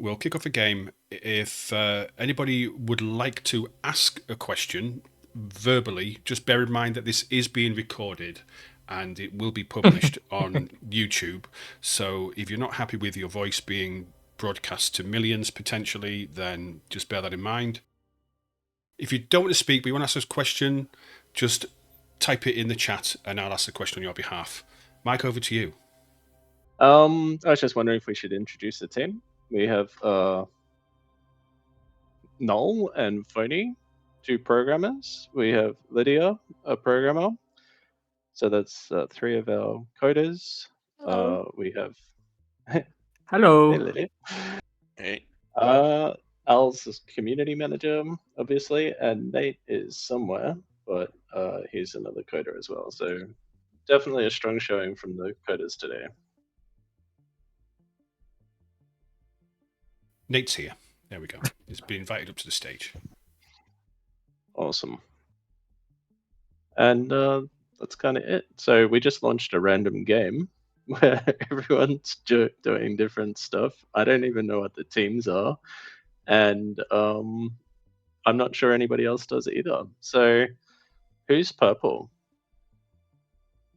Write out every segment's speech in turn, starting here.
we'll kick off a game. If anybody would like to ask a question verbally, just bear in mind that this is being recorded and it will be published on YouTube. So if you're not happy with your voice being broadcast to millions potentially, then just bear that in mind. If you don't want to speak but you want to ask us a question, just type it in the chat and I'll ask the question on your behalf. Mike, over to you. I was just wondering if we should introduce the team. We have Null and FoneE, 2 programmers. We have Lidia, a programmer. So that's 3 of our coders. We have Hello. Hey, Lidia. Hey. Al's is community manager, obviously, and Nate is somewhere, but he's another coder as well. So definitely a strong showing from the coders today. Nate's here. There we go. He's been invited up to the stage. Awesome. And that's kind of it. So we just launched a random game where everyone's doing different stuff. I don't even know what the teams are. And I'm not sure anybody else does either. So who's purple?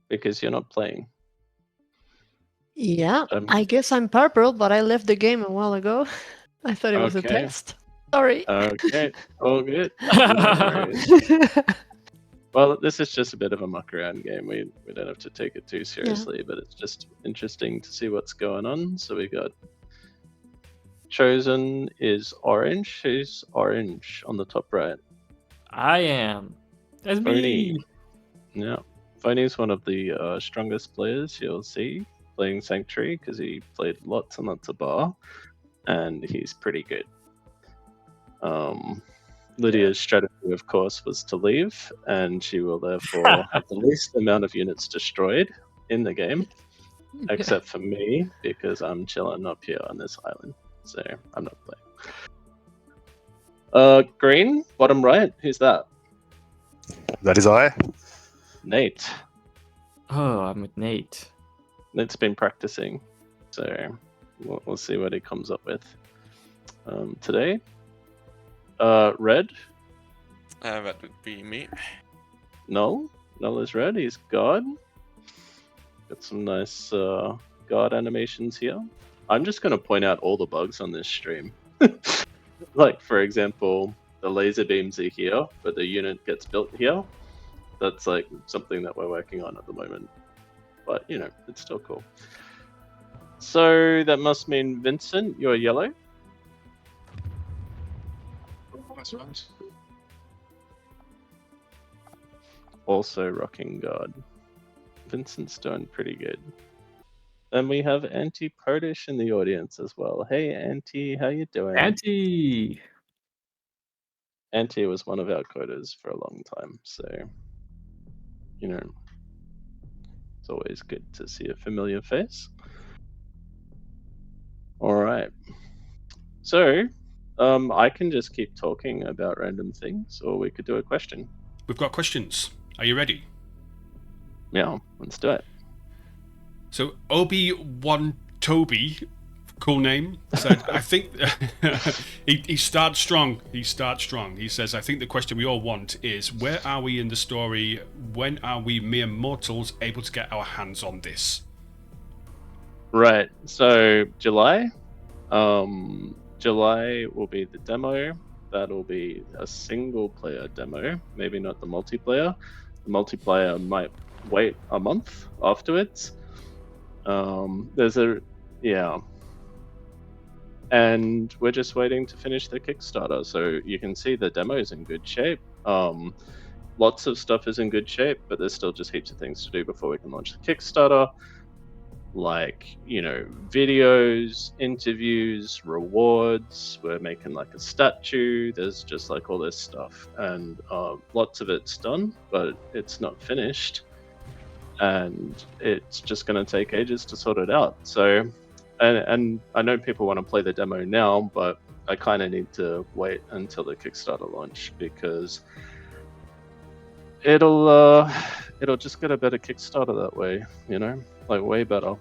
Because you're not playing. Yeah, I guess I'm purple, but I left the game a while ago. I thought it was a test. Sorry. Okay, all good. Well, this is just a bit of a muck around game. We don't have to take it too seriously, but it's just interesting to see what's going on. So we got Chosen is orange. Who's orange on the top right? I am. That's me. Yeah. FoneE is one of the strongest players you'll see playing Sanctuary because he played lots and lots of bar, and he's pretty good. Lydia's strategy, of course, was to leave, and she will therefore have the least amount of units destroyed in the game, except for me, because I'm chilling up here on this island, so I'm not playing. Green, bottom right, who's that? That is I. Nate. Oh, I'm with Nate. Nate's been practicing, so we'll see what he comes up with today. Red. That would be me. Null is red. He's God. Got some nice God animations here. I'm just going to point out all the bugs on this stream. Like, for example, the laser beams are here, but the unit gets built here. That's like something that we're working on at the moment. But, you know, it's still cool. So that must mean, Vincent, you're yellow? That's right. Also rocking God. Vincent's doing pretty good. And we have Anti-Podish in the audience as well. Hey, Anti, how you doing? Anti was one of our coders for a long time, so, you know, it's always good to see a familiar face. All right. So, I can just keep talking about random things, or we could do a question. We've got questions. Are you ready? Yeah, let's do it. So Obi-Wan Toby, cool name, said, I think he starts strong. He says, I think the question we all want is, where are we in the story? When are we mere mortals able to get our hands on this? Right. So July. July will be the demo. That'll be a single player demo, maybe not the multiplayer. The multiplayer might wait a month afterwards. And we're just waiting to finish the Kickstarter, so you can see the demo is in good shape. Lots of stuff is in good shape, but there's still just heaps of things to do before we can launch the Kickstarter. Like, you know, videos, interviews, rewards. We're making like a statue. There's just like all this stuff, and lots of it's done, but it's not finished, and it's just going to take ages to sort it out. So, and I know people want to play the demo now, but I kind of need to wait until the Kickstarter launch, because it'll just get a better Kickstarter that way, you know, like way better.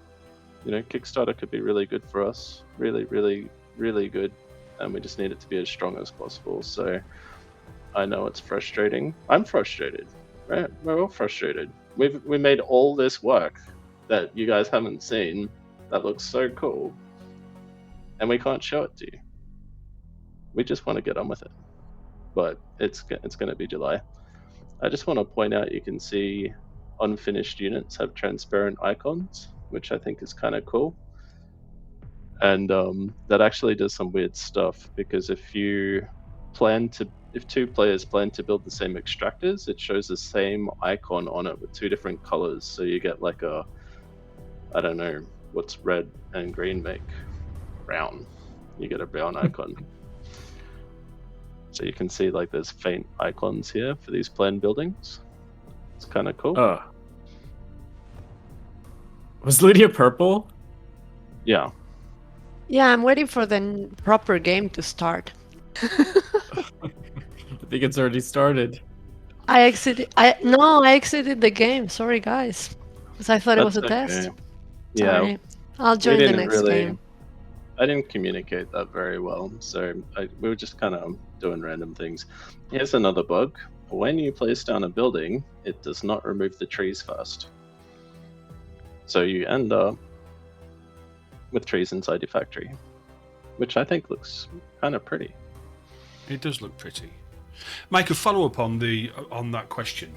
You know, Kickstarter could be really good for us, really, really really good, and we just need it to be as strong as possible. So I know it's frustrating. I'm frustrated, right? We're all frustrated. We made all this work that you guys haven't seen that looks so cool, and we can't show it to you. We just want to get on with it, but it's going to be July. I just want to point out, you can see unfinished units have transparent icons, which I think is kind of cool. And that actually does some weird stuff, because if two players plan to build the same extractors, it shows the same icon on it with two different colors. So you get like I don't know, what's red and green make? Brown. You get a brown icon. So you can see like there's faint icons here for these planned buildings. It's kind of cool. Was Lidia purple? Yeah. Yeah, I'm waiting for the proper game to start. I think it's already started. I exited the game. Sorry, guys, because I thought it was a test. Yeah. Sorry. I'll join the next game. I didn't communicate that very well, so we were just kind of doing random things. Here's another bug. When you place down a building, it does not remove the trees first. So you end up with trees inside your factory, which I think looks kind of pretty. It does look pretty. Mike, a follow up on that question.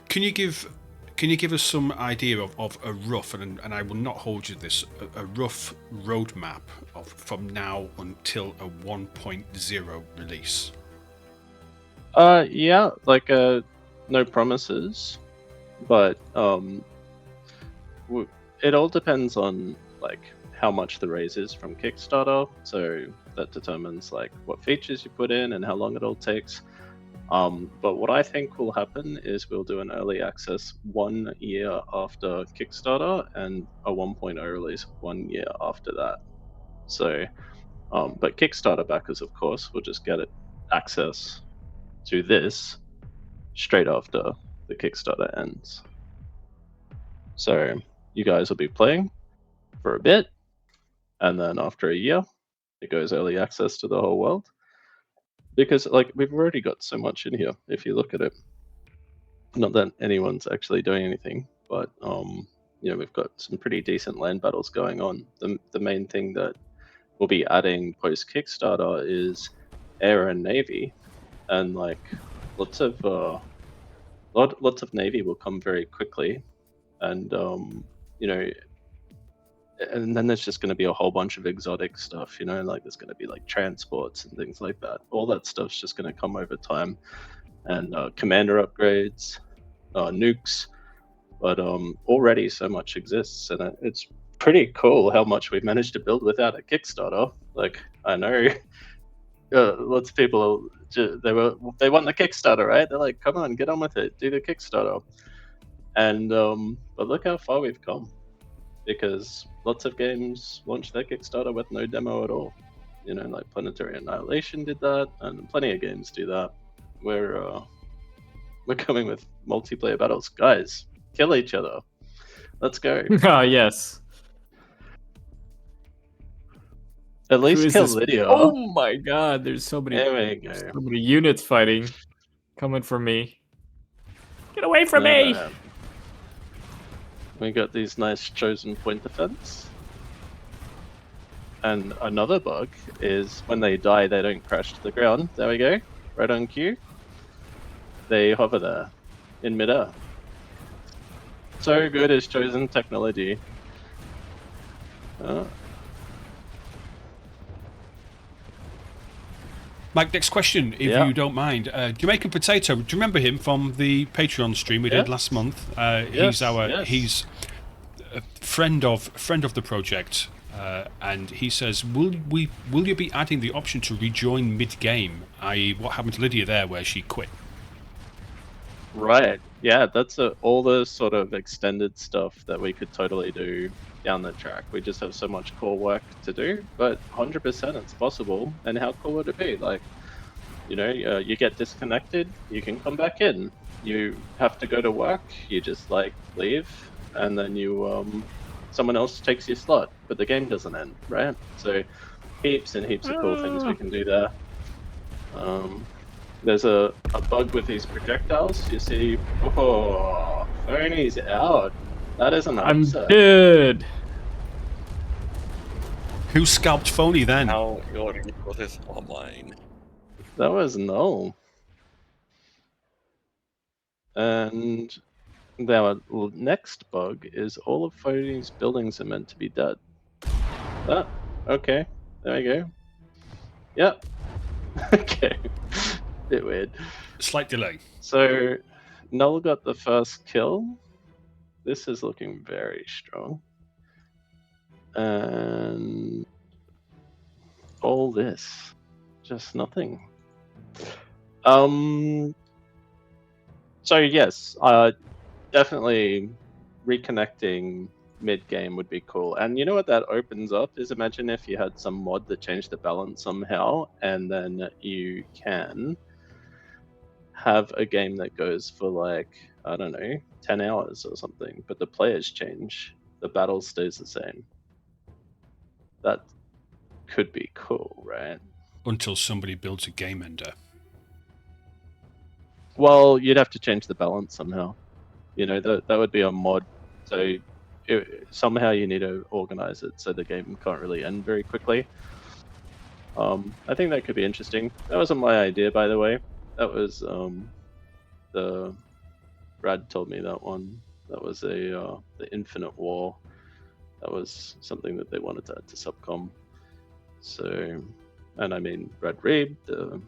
Can you give us some idea of a rough, and I will not hold you to this, a rough roadmap from now until a 1.0 release? Yeah, like no promises, but it all depends on like how much the raise is from Kickstarter. So that determines like what features you put in and how long it all takes. But what I think will happen is we'll do an early access 1 year after Kickstarter and a 1.0 release 1 year after that. So, but Kickstarter backers, of course, will just get access to this straight after the Kickstarter ends. So you guys will be playing for a bit, and then after a year, it goes early access to the whole world. Because like we've already got so much in here, if you look at it. Not that anyone's actually doing anything, but we've got some pretty decent land battles going on. The main thing that we'll be adding post Kickstarter is air and navy, and like lots of navy will come very quickly, and and then there's just going to be a whole bunch of exotic stuff, like there's going to be like transports and things like that. All that stuff's just going to come over time, and commander upgrades, nukes, but already so much exists, and it's pretty cool how much we've managed to build without a Kickstarter. Like I know lots of people they want the Kickstarter, right? They're like, come on, get on with it, do the Kickstarter. And but look how far we've come, because lots of games launched their Kickstarter with no demo at all. Like Planetary Annihilation did that, and plenty of games do that. We're coming with multiplayer battles. Guys, kill each other. Let's go. Yes. At least kill Lidia. Oh my god, there's so many, There we go. so many units fighting. Coming for me. Get away from me! We got these nice chosen point defense. And another bug is when they die, they don't crash to the ground. There we go. Right on cue. They hover there in midair. So good is chosen technology. Mike, next question, if you don't mind. Jamaican Potato, do you remember him from the Patreon stream we did last month? He's a friend of the project, and he says, will you be adding the option to rejoin mid-game, i.e. what happened to Lidia there where she quit? Right, yeah, that's all the sort of extended stuff that we could totally do down the track. We just have so much core work to do, but 100% it's possible. And how cool would it be? Like, you get disconnected, you can come back in. You have to go to work, you just like leave, and then you someone else takes your slot, but the game doesn't end, right? So heaps and heaps of cool things we can do there. There's a bug with these projectiles. You see, oh, FoneE's out. That is an I'm upset. dead. Who scalped FoneE then? Now your resources are mine. That was Null. And our next bug is all of FoneE's buildings are meant to be dead. Okay. There we go. Yep. Okay. Bit weird. Slight delay. So, Null got the first kill. This is looking very strong. And all this, just nothing. So yes, definitely reconnecting mid-game would be cool. And you know what that opens up is, imagine if you had some mod that changed the balance somehow, and then you can have a game that goes for like, I don't know, 10 hours or something, but the players change, the battle stays the same. That could be cool, right? Until somebody builds a game ender. Well, you'd have to change the balance somehow. You know, that would be a mod. So somehow you need to organize it so the game can't really end very quickly. I think that could be interesting. That wasn't my idea, by the way. That was the Brad told me that one. That was the Infinite War. That was something that they wanted to add to Subcom. So, and I mean Brad Reed, the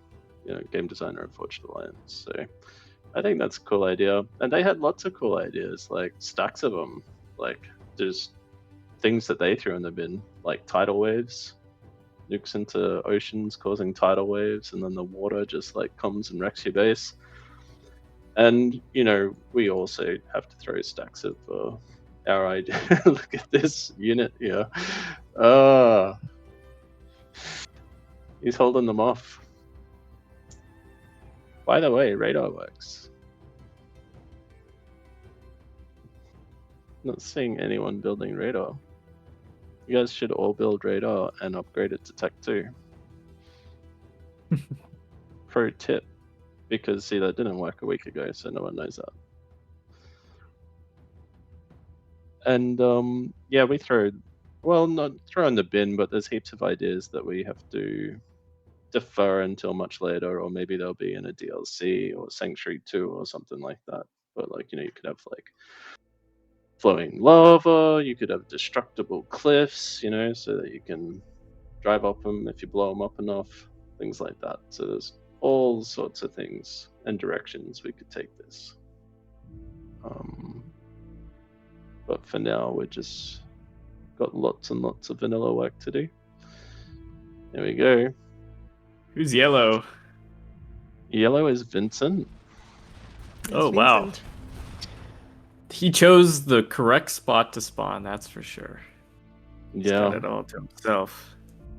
game designer of Forged Alliance. So, I think that's a cool idea. And they had lots of cool ideas, like stacks of them. Like there's things that they threw in the bin, like tidal waves, nukes into oceans causing tidal waves, and then the water just like comes and wrecks your base. And we also have to throw stacks of our idea. Look at this unit here. He's holding them off. By the way, radar works. Not seeing anyone building radar. You guys should all build radar and upgrade it to Tech 2. Pro tip. Because, see, that didn't work a week ago, so no one knows that. And, yeah, we not throw in the bin, but there's heaps of ideas that we have to defer until much later, or maybe they'll be in a DLC or Sanctuary 2 or something like that. But, like, you could have, like, flowing lava, you could have destructible cliffs, so that you can drive up them if you blow them up enough, things like that. So there's all sorts of things and directions we could take this. But for now, we're just got lots and lots of vanilla work to do. There we go. Who's yellow? Yellow is Vincent. Oh, It's wow. Vincent. He chose the correct spot to spawn, that's for sure. He's Yeah. got it all to himself.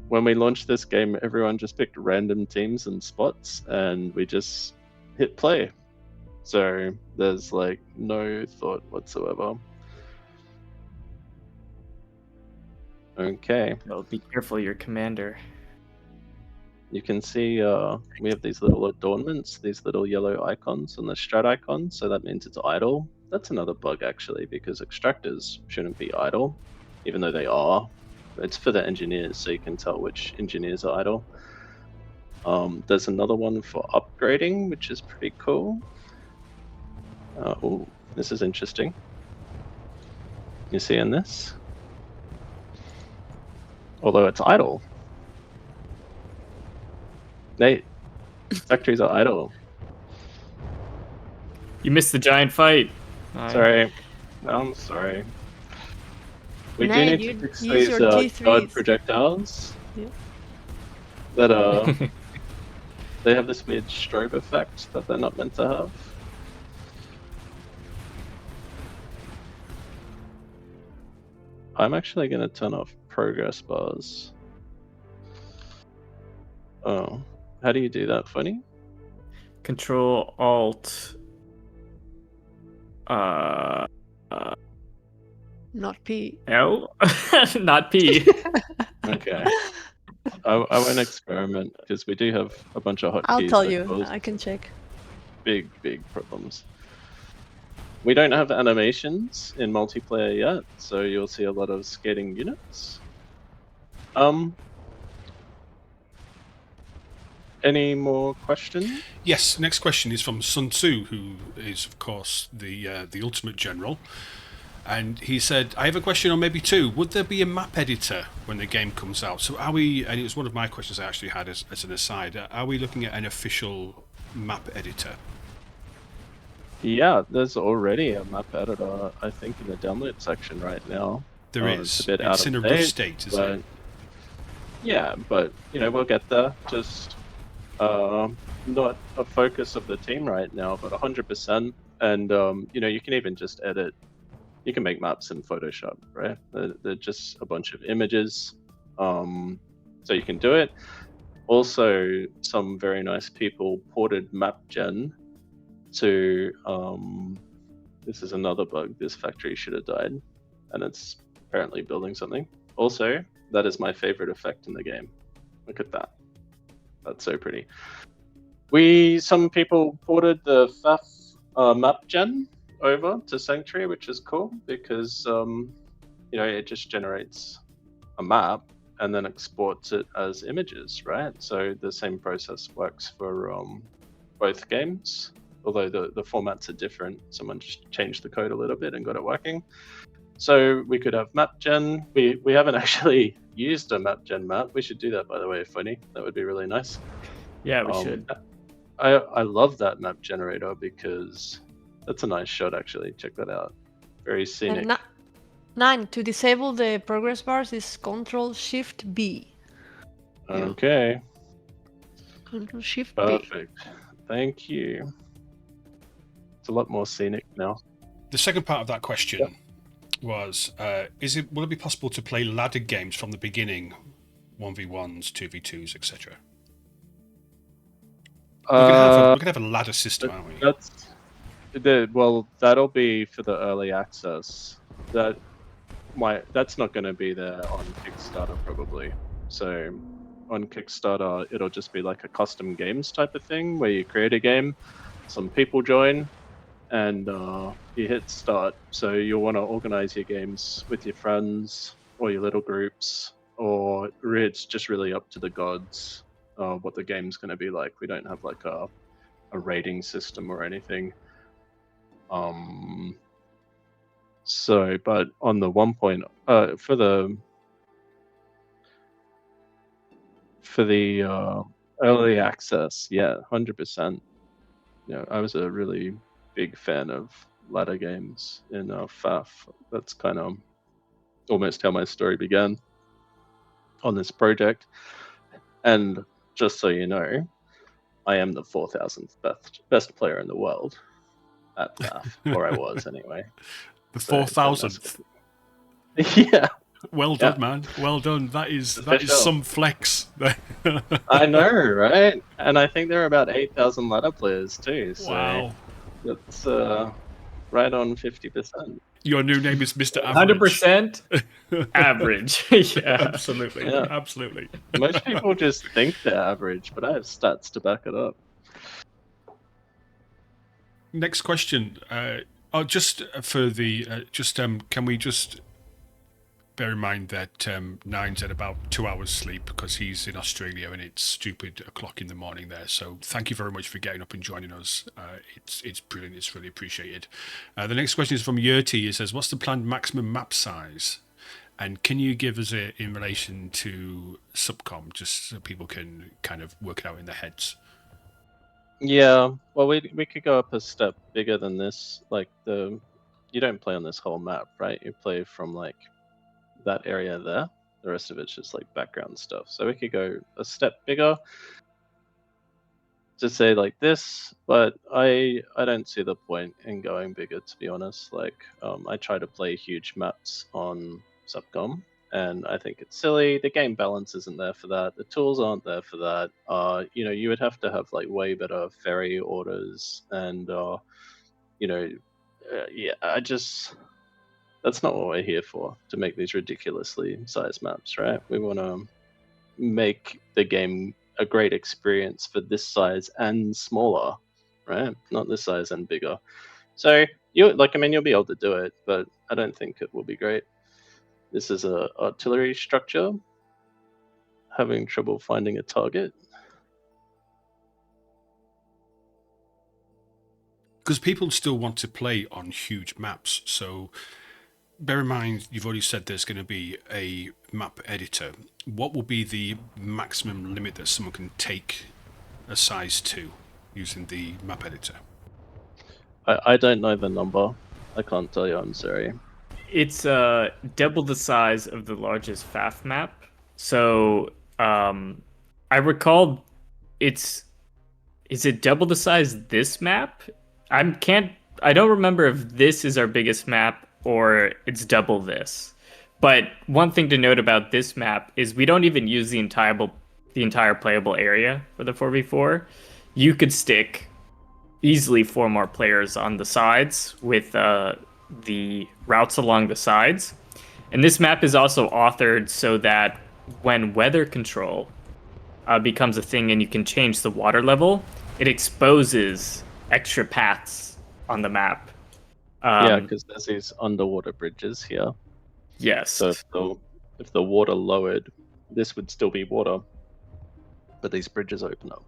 When we launched this game, everyone just picked random teams and spots, and we just hit play. So there's like no thought whatsoever. Okay, Well, be careful, your commander. you can see we have these little adornments, these little yellow icons on the strat icon, so that means it's idle. That's another bug actually, because extractors shouldn't be idle, even though they are. It's for the engineers, so you can tell which engineers are idle. There's another one for upgrading, which is pretty cool. Oh, this is interesting. You see in this? Although it's idle. Factories are idle. You missed the giant fight. Sorry. I'm sorry. We do Nay, need to you fix use these your god T3s. projectiles. Yeah. That they have this weird strobe effect that they're not meant to have. I'm actually going to turn off progress bars. Oh, how do you do that, FoneE? Control Alt. not P. No, not P. Okay. I won't experiment because we do have a bunch of hotkeys I'll tell that you. cause I can check. big problems. We don't have animations in multiplayer yet, so you'll see a lot of skating units. Any more questions? Yes, next question is from Sun Tzu, who is, of course, the ultimate general. And he said, I have a question, or maybe two. Would there be a map editor when the game comes out? So are we, and it was one of my questions I actually had as an aside, are we looking at an official map editor? Yeah, there's already a map editor, I think, in the download section right now. There is. It's a bit out in of a rough date, state, isn't but it? yeah, but we'll get there. Just not a focus of the team right now, but 100%. And you can even just edit. You can make maps in Photoshop, right? They're just a bunch of images, so you can do it. Also, some very nice people ported MapGen to. This is another bug. This factory should have died, and it's apparently building something. Also, that is my favorite effect in the game. Look at that. That's so pretty. Some people ported the FAF MapGen over to Sanctuary, which is cool because it just generates a map and then exports it as images, right? So the same process works for both games, although the formats are different. Someone just changed the code a little bit and got it working. So we could have MapGen. We haven't actually used a MapGen map. We should do that, by the way, FoneE. That would be really nice. Yeah, we should. I love that map generator because that's a nice shot, actually. Check that out. Very scenic. And 9, to disable the progress bars is Control-Shift-B. Okay. Control-Shift-B. Perfect. Thank you. It's a lot more scenic now. The second part of that question was, will it be possible to play ladder games from the beginning? 1v1s, 2v2s, etc. We're gonna have a ladder system, aren't we? That'll be for the early access. That's not going to be there on Kickstarter probably. So on Kickstarter, it'll just be like a custom games type of thing where you create a game, some people join, and you hit start. So you'll want to organize your games with your friends or your little groups, or it's just really up to the gods what the game's going to be like. We don't have like a rating system or anything. But on the 1 for the early access, 100%. I was a really big fan of ladder games in FAF. That's kind of almost how my story began on this project. And just so you know, I am the 4,000th best player in the world at FAF, or I was anyway. The 4,000th. Yeah. Well done, man. Well done. That is some flex. I know, right? And I think there are about 8,000 ladder players too. So wow. That's right on 50%. Your new name is Mr. Average. 100% average. Yeah, absolutely. Yeah. Absolutely. Most people just think they're average, but I have stats to back it up. Next question. Just for the can we just bear in mind that Nine's at about 2 hours sleep because he's in Australia and it's stupid o'clock in the morning there. So thank you very much for getting up and joining us. It's brilliant. It's really appreciated. The next question is from Yurti. It says, what's the planned maximum map size? And can you give us it in relation to Subcom, just so people can kind of work it out in their heads? Yeah, well, we could go up a step bigger than this. Like you don't play on this whole map, right? You play from like that area there. The rest of it's just like background stuff. So we could go a step bigger to say like this, but I don't see the point in going bigger, to be honest. Like I try to play huge maps on Subcom, and I think it's silly. The game balance isn't there for that. The tools aren't there for that. You would have to have like way better ferry orders, and that's not what we're here for, to make these ridiculously sized maps, right? We want to make the game a great experience for this size and smaller, right? Not this size and bigger. So you'll be able to do it, but I don't think it will be great. This is a artillery structure. Having trouble finding a target. Because people still want to play on huge maps, so bear in mind you've already said there's going to be a map editor. What will be the maximum limit that someone can take a size to using the map editor? I don't know the number. I can't tell you, I'm sorry. It's double the size of the largest FAF map. So I recall is it double the size this map? I don't remember if this is our biggest map or it's double this. But one thing to note about this map is we don't even use the entire playable area for the 4v4. You could stick easily 4 more players on the sides with the routes along the sides. And this map is also authored so that when weather control becomes a thing and you can change the water level, it exposes extra paths on the map. Yeah, because there's these underwater bridges here. Yes. So if the water lowered, this would still be water, but these bridges open up.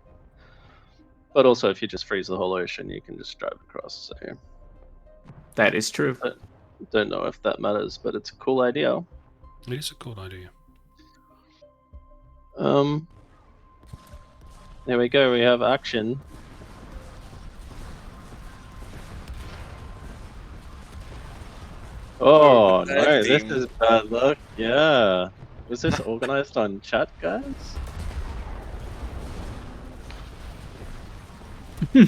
But also, if you just freeze the whole ocean, you can just drive across. So that is true. I don't know if that matters, but it's a cool idea. It is a cool idea. There we go. We have action. Oh no, this is bad luck. Yeah. Was this organized on chat, guys? So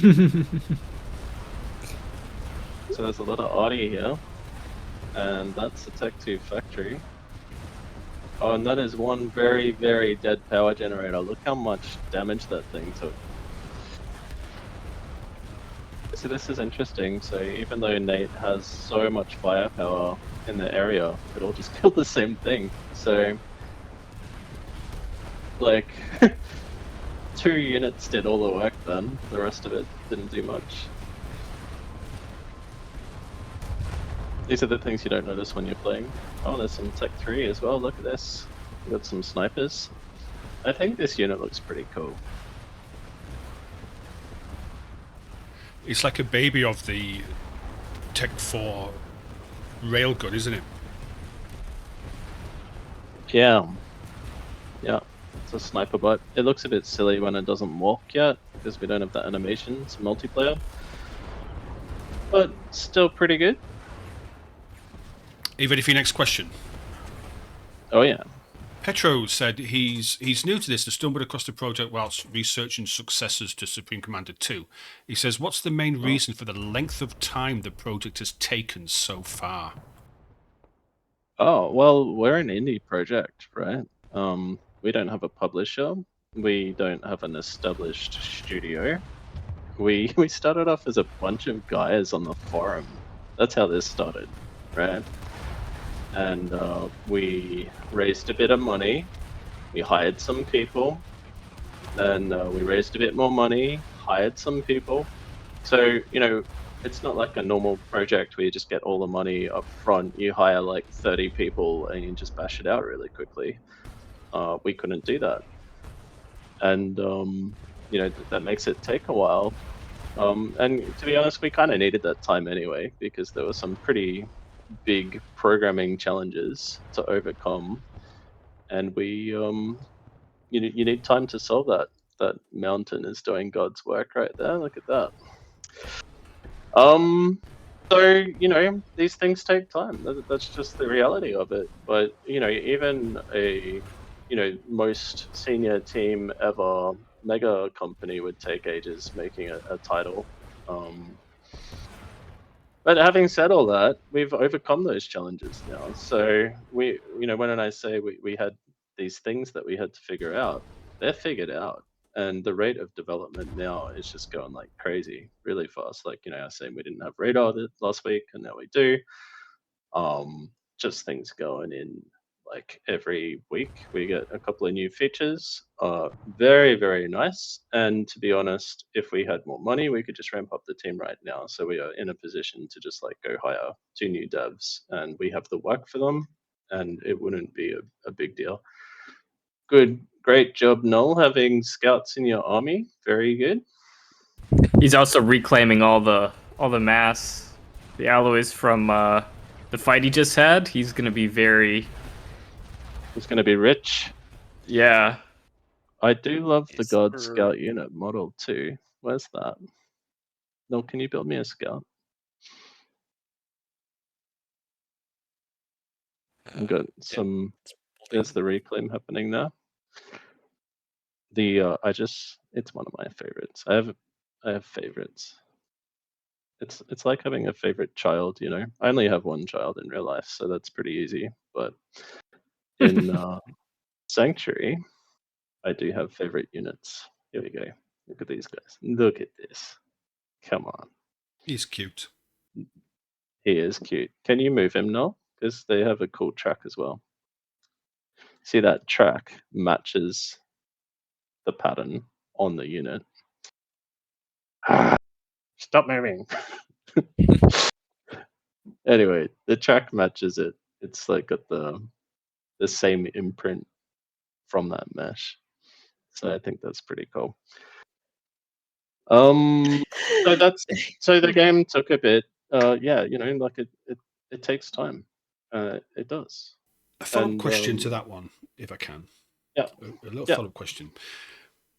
there's a lot of Audi here. And that's the Tech 2 factory. Oh, and that is one very, very dead power generator. Look how much damage that thing took. So this is interesting. So even though Nate has so much firepower in the area, it all just killed the same thing. So, like, 2 units did all the work then. The rest of it didn't do much. These are the things you don't notice when you're playing. Oh, there's some Tech 3 as well. Look at this. We've got some snipers. I think this unit looks pretty cool. It's like a baby of the Tech 4 railgun, isn't it? Yeah. Yeah. It's a sniper butt. It looks a bit silly when it doesn't walk yet, because we don't have that animation. It's multiplayer. But still pretty good. Are you ready for your next question? Oh yeah. Petro said he's new to this and stumbled across the project whilst researching successors to Supreme Commander 2. He says, what's the main reason for the length of time the project has taken so far? Oh, well, we're an indie project, right? We don't have a publisher. We don't have an established studio. We started off as a bunch of guys on the forum. That's how this started, right? And we raised a bit of money. We hired some people. Then we raised a bit more money, hired some people. So, you know, it's not like a normal project where you just get all the money up front. You hire like 30 people and you just bash it out really quickly. We couldn't do that. And, you know, that makes it take a while. And to be honest, we kind of needed that time anyway, because there were some pretty big programming challenges to overcome. And we, you need time to solve that. That mountain is doing God's work right there. Look at that. So, you know, these things take time. That's just the reality of it. But, you know, even a, you know, most senior team ever mega company would take ages making a title. But having said all that, we've overcome those challenges now. So we, you know, when I say we had these things that we had to figure out, they're figured out. And the rate of development now is just going like crazy, really fast. Like, you know, I was saying we didn't have radar last week, and now we do. Just things going in like every week. We get a couple of new features. Very, very nice. And to be honest, if we had more money, we could just ramp up the team right now. So we are in a position to just like go hire 2 new devs, and we have the work for them, and it wouldn't be a big deal. Good, great job, Null, having scouts in your army. Very good. He's also reclaiming all the mass, the alloys from the fight he just had. He's gonna be very. He's going to be rich. Yeah. I do love the Yes, God sir. Scout unit model too. Where's that? Null, can you build me a scout? I've got some. There's the reclaim happening now. The it's one of my favorites. I have favorites. It's like having a favorite child, you know. I only have one child in real life, so that's pretty easy. But in Sanctuary, I do have favorite units. Here we go. Look at these guys. Look at this. Come on. He's cute. He is cute. Can you move him now? Because they have a cool track as well. See, that track matches the pattern on the unit. Stop moving. Anyway, the track matches it. It's like got the same imprint from that mesh. So I think that's pretty cool. So the game took a bit. Yeah, you know, like it takes time. It does. A follow-up question to that one, if I can. Yeah. A little follow-up question.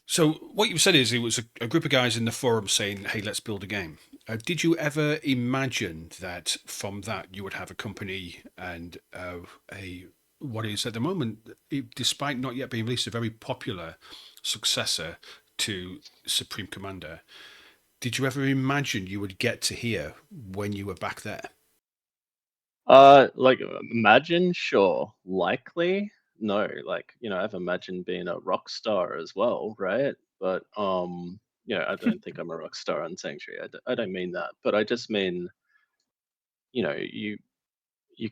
So what you said is it was a group of guys in the forum saying, hey, let's build a game. Did you ever imagine that from that you would have a company and what is at the moment, despite not yet being released, a very popular successor to Supreme Commander? Did you ever imagine you would get to here when you were back there? Like imagine, sure. Likely, no. Like, you know, I've imagined being a rock star as well, right? But you know, I don't think I'm a rock star on Sanctuary. I don't mean that, but I just mean, you know, you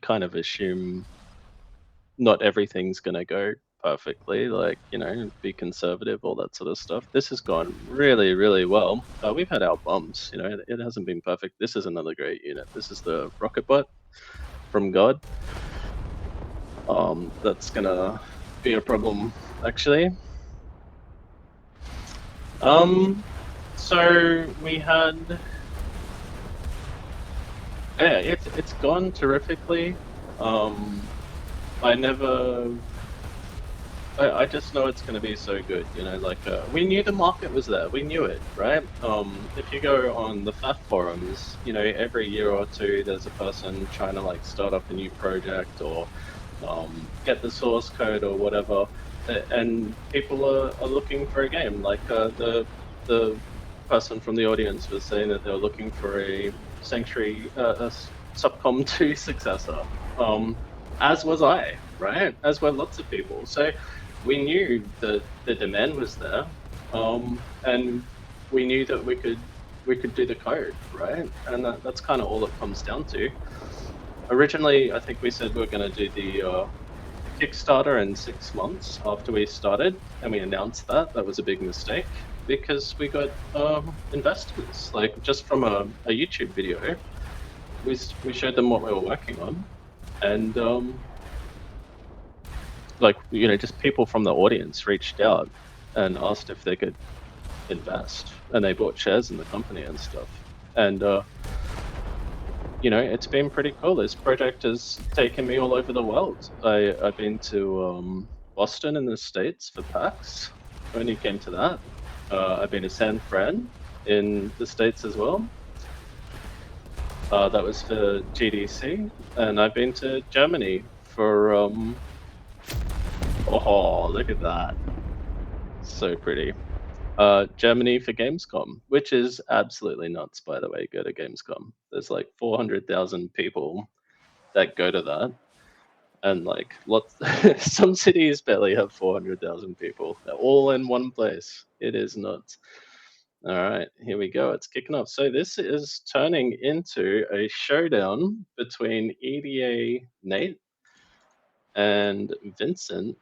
kind of assume not everything's gonna go perfectly. Like, you know, be conservative, all that sort of stuff. This has gone really, really well. We've had our bumps, you know. It hasn't been perfect. This is another great unit. This is the rocket bot from God. That's gonna be a problem, actually. So we had, yeah, it's gone terrifically. I just know it's gonna be so good, you know. Like we knew the market was there. We knew it, right? If you go on the FAF forums, you know, every year or two there's a person trying to like start up a new project or get the source code or whatever, and people are looking for a game. Like the person from the audience was saying that they were looking for a Sanctuary, a Subcom 2 successor. As was I, right? As were lots of people. So we knew that the demand was there, and we knew that we could do the code, right? And that's kind of all it comes down to. Originally, I think we said we were going to do the Kickstarter in 6 months after we started, and we announced that. That was a big mistake because we got investors. Like just from a YouTube video, we showed them what we were working on, and like, you know, just people from the audience reached out and asked if they could invest, and they bought shares in the company and stuff. And you know, it's been pretty cool. This project has taken me all over the world. I've been to Boston in the States for PAX, when you came to that. I've been to San Fran in the States as well. That was for GDC. And I've been to Germany for, oh, look at that. So pretty. Germany for Gamescom, which is absolutely nuts, by the way. Go to Gamescom. There's like 400,000 people that go to that, and like lots. Some cities barely have 400,000 people. They're all in one place. It is nuts. All right, here we go. It's kicking off. So this is turning into a showdown between EDA Nate and Vincent.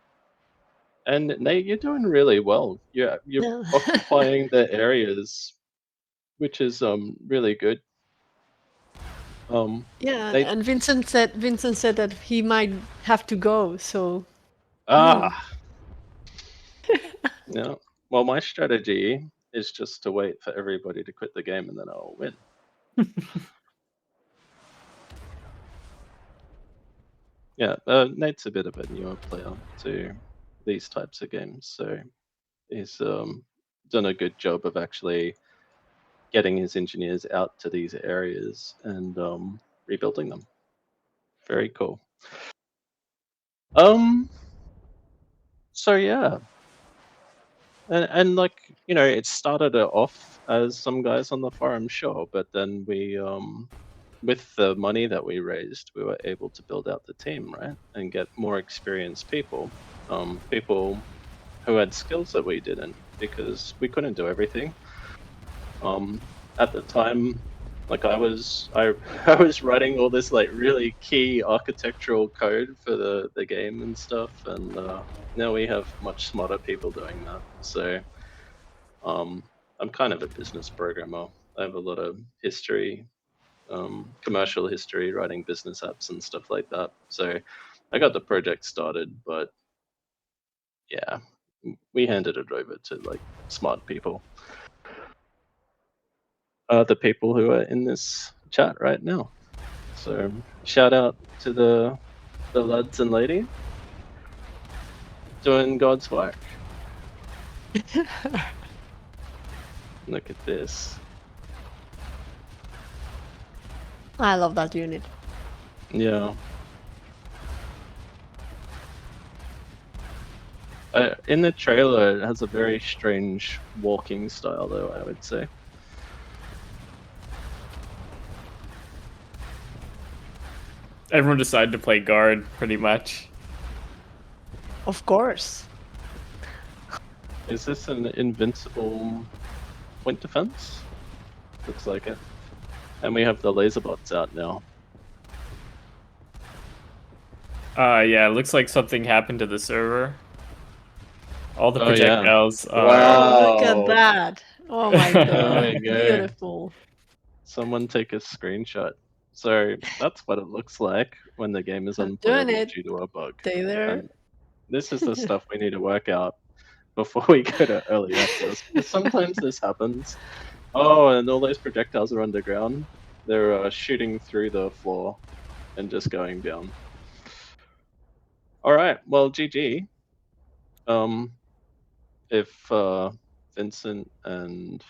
And Nate, you're doing really well. You're Yeah. occupying the areas, which is really good. Yeah, Nate, and Vincent said that he might have to go, so ah, yeah. Well, my strategy is just to wait for everybody to quit the game, and then I'll win. Yeah, Nate's a bit of a newer player to these types of games, so he's done a good job of actually getting his engineers out to these areas and rebuilding them. Very cool. So yeah, and like it started it off as some guys on the forum, sure, but then we with the money that we raised, we were able to build out the team, right, and get more experienced people, people who had skills that we didn't, because we couldn't do everything. At the time, like I was writing all this like really key architectural code for the game and stuff, and now we have much smarter people doing that. So I'm kind of a business programmer. I have a lot of history, commercial history, writing business apps and stuff like that. So I got the project started, but yeah, we handed it over to like smart people. The people who are in this chat right now. So shout out to the lads and lady doing God's work. Look at this. I love that unit. Yeah. In the trailer, it has a very strange walking style, though, I would say. Everyone decided to play guard, pretty much. Of course. Is this an invincible point defense? Looks like it. And we have the laser bots out now. Yeah, it looks like something happened to the server. All the Oh, yeah. projectiles are... Wow. Oh, look at that. Oh my god. There you go. Beautiful. Someone take a screenshot. So that's what it looks like when the game is I'm unplayable doing it. due to a bug. Stay there. And this is the stuff we need to work out before we go to early access. Because sometimes this happens. Oh, and all those projectiles are underground. They're shooting through the floor and just going down. All right, well, GG. If Vincent and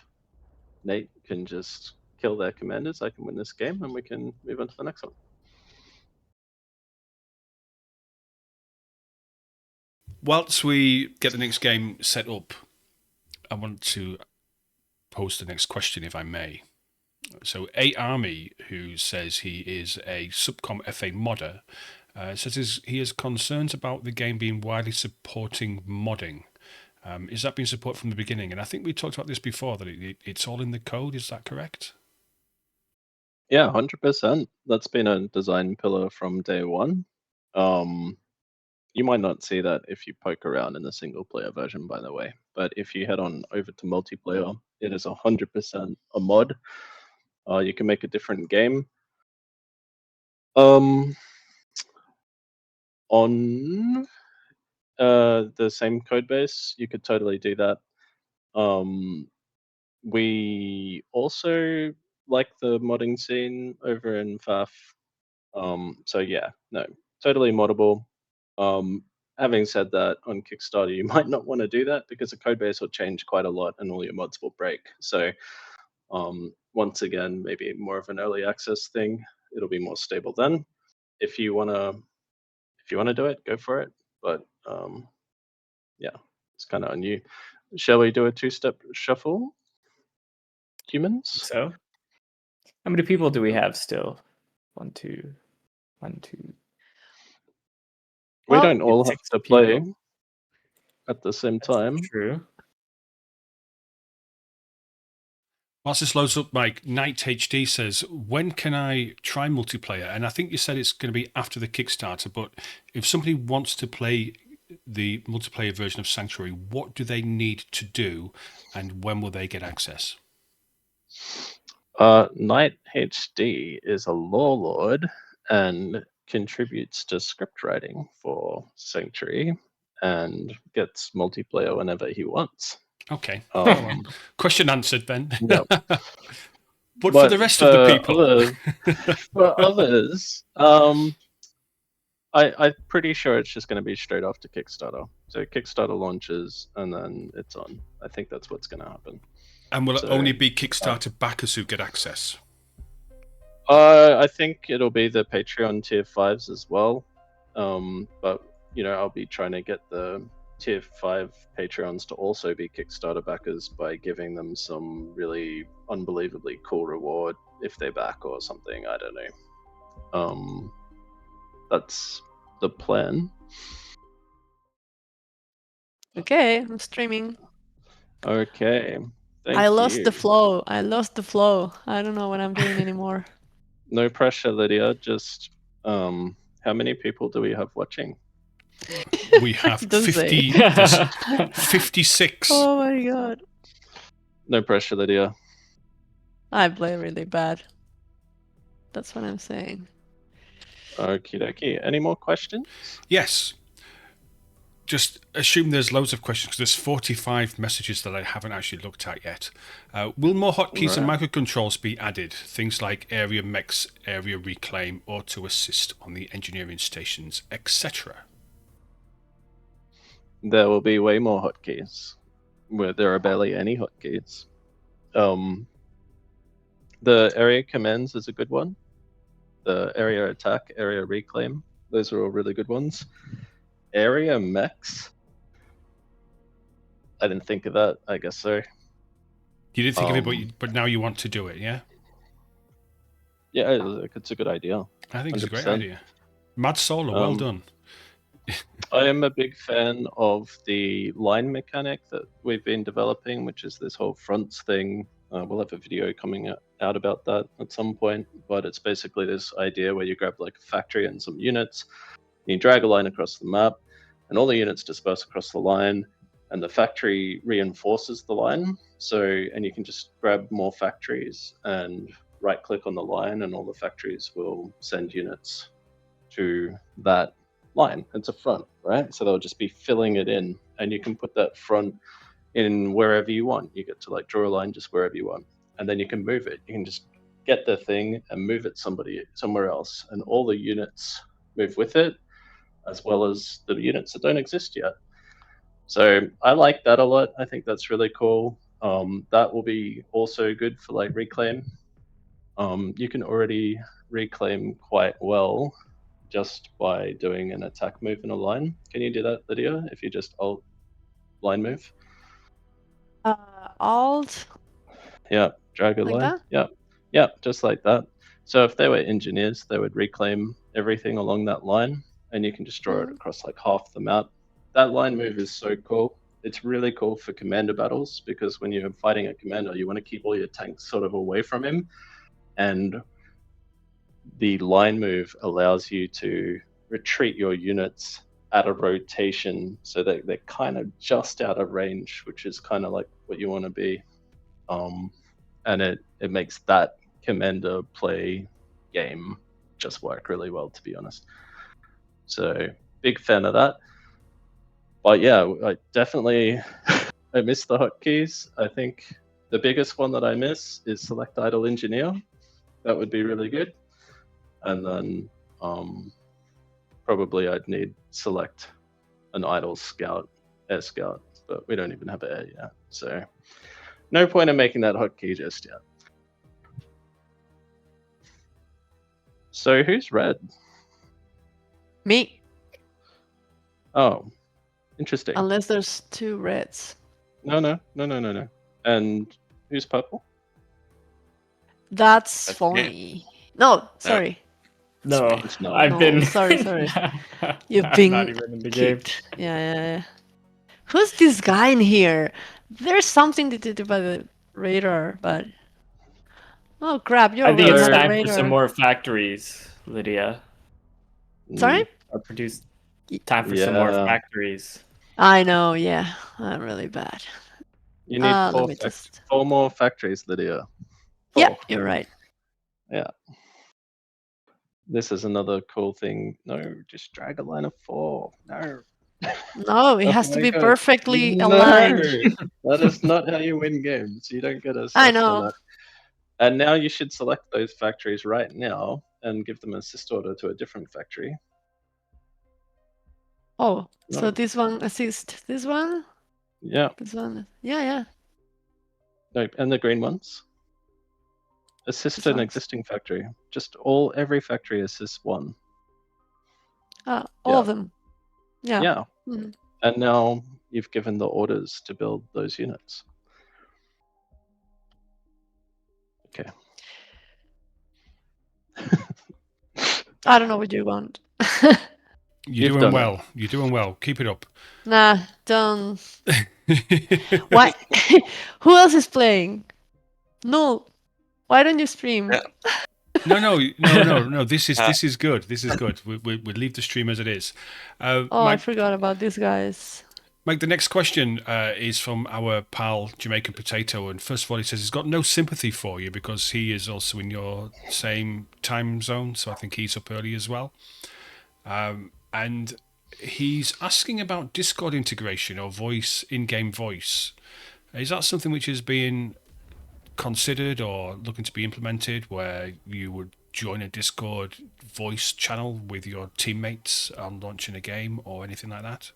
Nate can just kill their commanders, I can win this game and we can move on to the next one. Whilst we get the next game set up, I want to pose the next question, if I may. So, A Army, who says he is a Subcom FA modder, says he has concerns about the game being widely supporting modding. Is that being supported from the beginning? And I think we talked about this before, that it's all in the code. Is that correct? Yeah, 100%. That's been a design pillar from day one. You might not see that if you poke around in the single player version, by the way. But if you head on over to multiplayer, it is 100% a mod. You can make a different game. On the same code base, you could totally do that. We also like the modding scene over in FAF. So yeah, no, totally moddable. Having said that, on Kickstarter, you might not want to do that because the code base will change quite a lot and all your mods will break. So once again, maybe more of an early access thing. It'll be more stable then. If you wanna do it, go for it. But yeah, it's kind of on you. Shall we do a two-step shuffle? Humans? So, how many people do we have still? 1, 2, 1, 2. We Well, don't all have six to play people. at the same That's time. true. Whilst this loads up, Mike, Night HD says, when can I try multiplayer? And I think you said it's going to be after the Kickstarter, but if somebody wants to play the multiplayer version of Sanctuary, what do they need to do and when will they get access? Night HD is a lore lord and contributes to script writing for Sanctuary and gets multiplayer whenever he wants. Okay. Question answered then. Yeah. But for the rest of the people. For others, I'm pretty sure it's just going to be straight after Kickstarter. So Kickstarter launches and then it's on. I think that's what's going to happen. And will it only be Kickstarter backers who get access? I think it'll be the Patreon tier 5s as well. But, I'll be trying to get the tier 5 Patreons to also be Kickstarter backers by giving them some really unbelievably cool reward if they back or something. I don't know. That's the plan. Okay, I'm streaming. Okay. I lost the flow. I don't know what I'm doing anymore. No pressure, Lydia. Just how many people do we have watching? We have Don't 56. Oh my god. No pressure, Lydia. I play really bad. That's what I'm saying. Okie dokie. Any more questions? Yes. Just assume there's loads of questions because there's 45 messages that I haven't actually looked at yet. Will more hotkeys and microcontrols be added? Things like area mechs, area reclaim, auto assist on the engineering stations, etc. There will be way more hotkeys, where there are barely any hotkeys. The area commands is a good one. The area attack, area reclaim, those are all really good ones. Area mechs, I didn't think of that. I guess so. You didn't think of it, but now you want to do it, yeah? Yeah, it's a good idea. I think 100%. It's a great idea. Mad Solar, well done. I am a big fan of the line mechanic that we've been developing, which is this whole fronts thing. We'll have a video coming out about that at some point, but it's basically this idea where you grab like a factory and some units, and you drag a line across the map, and all the units disperse across the line, and the factory reinforces the line. And you can just grab more factories and right-click on the line, and all the factories will send units to that line. It's a front, right? So they'll just be filling it in, and you can put that front in wherever you want. You get to like draw a line just wherever you want, and then you can move it. You can just get the thing and move it somewhere else, and all the units move with it, as well as the units that don't exist yet. So I like that a lot. I think that's really cool. That will be also good for like reclaim. You can already reclaim quite well just by doing an attack move in a line. Can you do that, Lydia, if you just alt line move? Alt? Yeah, drag a like line. That? Yeah, just like that. So if they were engineers, they would reclaim everything along that line, and you can just draw it across like half the map. That line move is so cool. It's really cool for commander battles, because when you're fighting a commander, you want to keep all your tanks sort of away from him, and the line move allows you to retreat your units at a rotation so that they're kind of just out of range, which is kind of like what you want to be. And it makes that commander play game just work really well, to be honest. So big fan of that. But yeah, I definitely I miss the hotkeys. I think the biggest one that I miss is select idle engineer. That would be really good. And then probably I'd need select an idle scout, air scout, but we don't even have air yet. So no point in making that hotkey just yet. So who's red? Me. Oh, interesting. Unless there's two reds. No. And who's purple? That's FoneE. No, sorry. No, It's not. I've been. Sorry. You've been not even in the game. kicked. Yeah. Who's this guy in here? There's something to do by the radar, but Oh crap! You're I think it's right on the time for radar. some more factories, Lydia. Sorry? Produce. Time for some more factories. I know. Yeah, I'm really bad. You need Let me just. 4 more factories, Lydia. Yeah, 4. you're right. Yeah. This is another cool thing. No, just drag a line of 4. No. No, it Oh has to my be God. perfectly No, aligned. that is not how you win games. You don't get a I stuff for know. that. And now you should select those factories right now and give them an assist order to a different factory. Oh, so No. this one assist. This one. Yeah. This one. Yeah. No, and the green ones. Assist This an one's- existing factory. Just every factory assists 1. All Yeah. of them. Yeah. Yeah. Mhm. And now you've given the orders to build those units. Okay. I don't know what you want. You're doing well. You're doing well. Keep it up. Nah, don't. Why? Who else is playing? Null. Why don't you stream? Yeah. No. This is good. This is good. We leave the stream as it is. Oh, I Mike, forgot about these guys. Mike, the next question is from our pal Jamaican Potato, and first of all, he says he's got no sympathy for you because he is also in your same time zone, so I think he's up early as well. And he's asking about Discord integration or voice, in-game voice. Is that something which is being considered or looking to be implemented, where you would join a Discord voice channel with your teammates on launching a game or anything like that?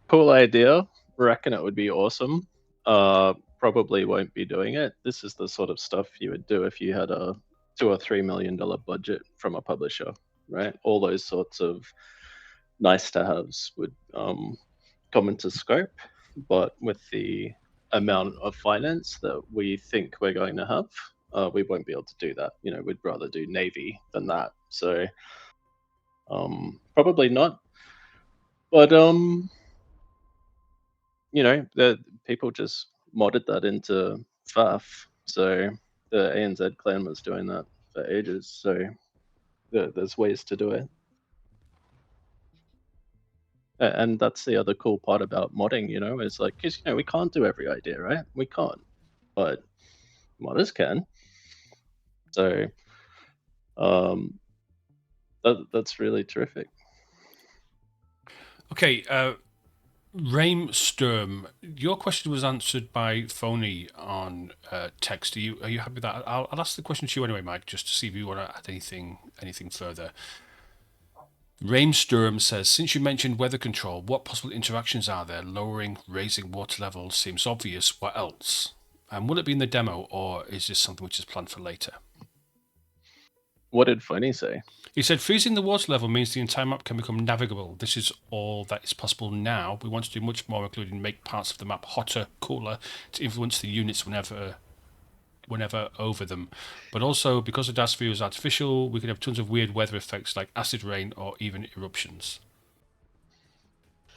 Cool idea. Reckon it would be awesome. Probably won't be doing it. This is the sort of stuff you would do if you had a $2 or $3 million budget from a publisher, right? All those sorts of nice to haves would come into scope, but with the amount of finance that we think we're going to have, we won't be able to do that. You know, we'd rather do Navy than that. So probably not. But you know, the people just modded that into FAF. So the ANZ clan was doing that for ages. So there's ways to do it. And that's the other cool part about modding, you know, is like, because, you know, we can't do every idea, right? We can't, but modders can. So that's really terrific. Okay, Raimsturm, your question was answered by FoneE on text. Are you happy with that? I'll ask the question to you anyway, Mike, just to see if you want to add anything further. Raimsturm says, since you mentioned weather control, what possible interactions are there? Lowering, raising water levels seems obvious. What else? And will it be in the demo, or is this something which is planned for later? What did FoneE say? He said, freezing the water level means the entire map can become navigable. This is all that is possible now. We want to do much more, including make parts of the map hotter, cooler, to influence the units whenever over them. But also, because the DAS view is artificial, we can have tons of weird weather effects like acid rain or even eruptions.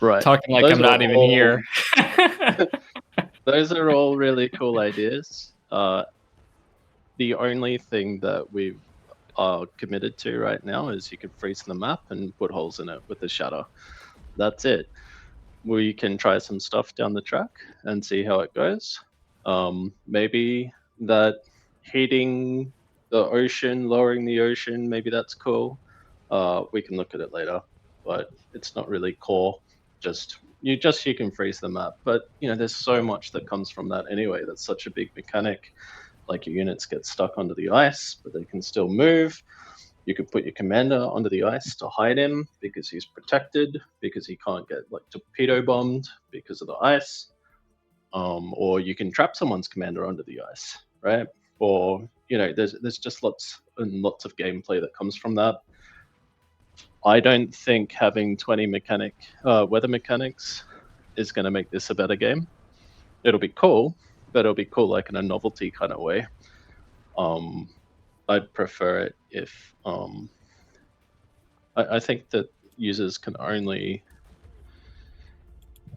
Right. Talking like I'm not even here. Those are all really cool ideas. The only thing that we've committed to right now is you can freeze the map and put holes in it with the shutter. That's it. We can try some stuff down the track and see how it goes. Maybe that heating the ocean, lowering the ocean, maybe that's cool. We can look at it later, but it's not really core. You can freeze the map, but you know there's so much that comes from that anyway. That's such a big mechanic. Like your units get stuck under the ice, but they can still move. You could put your commander under the ice to hide him because he's protected, because he can't get like torpedo bombed because of the ice. Or you can trap someone's commander under the ice, right? Or you know, there's just lots and lots of gameplay that comes from that. I don't think having 20 weather mechanics is going to make this a better game. It'll be cool, but it'll be cool like in a novelty kind of way. I'd prefer it if I think that users can only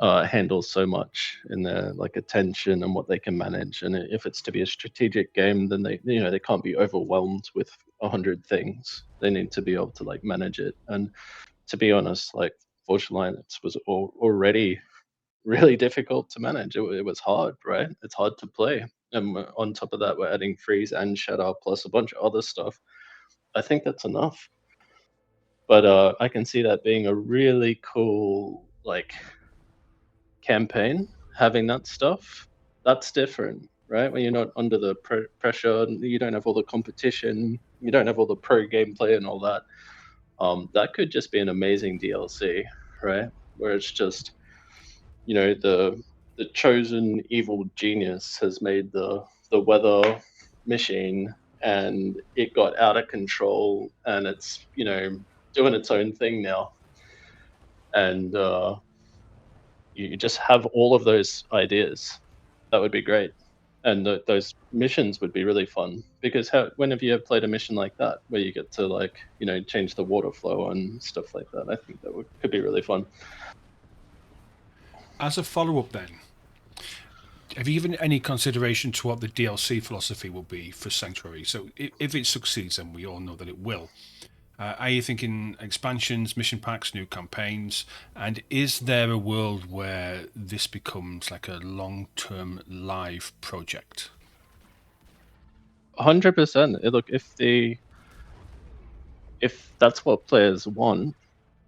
handle so much in their like attention and what they can manage. And if it's to be a strategic game, then they can't be overwhelmed with 100 things. They need to be able to like manage it. And to be honest, like Forge Alliance was already really difficult to manage. It was hard, right? It's hard to play. And on top of that, we're adding freeze and shatter plus a bunch of other stuff. I think that's enough. But I can see that being a really cool like campaign, having that stuff. That's different, right? When you're not under the pressure, you don't have all the competition, you don't have all the pro gameplay and all that. That could just be an amazing DLC, right? Where it's just, the chosen evil genius has made the weather machine, and it got out of control, and it's doing its own thing now, and you just have all of those ideas. That would be great, and those missions would be really fun, because when have you ever played a mission like that where you get to like change the water flow and stuff like that? I think that could be really fun. As a follow-up then, have you given any consideration to what the DLC philosophy will be for Sanctuary? So if it succeeds, and we all know that it will, are you thinking expansions, mission packs, new campaigns? And is there a world where this becomes like a long-term live project? 100%. Look, if that's what players want,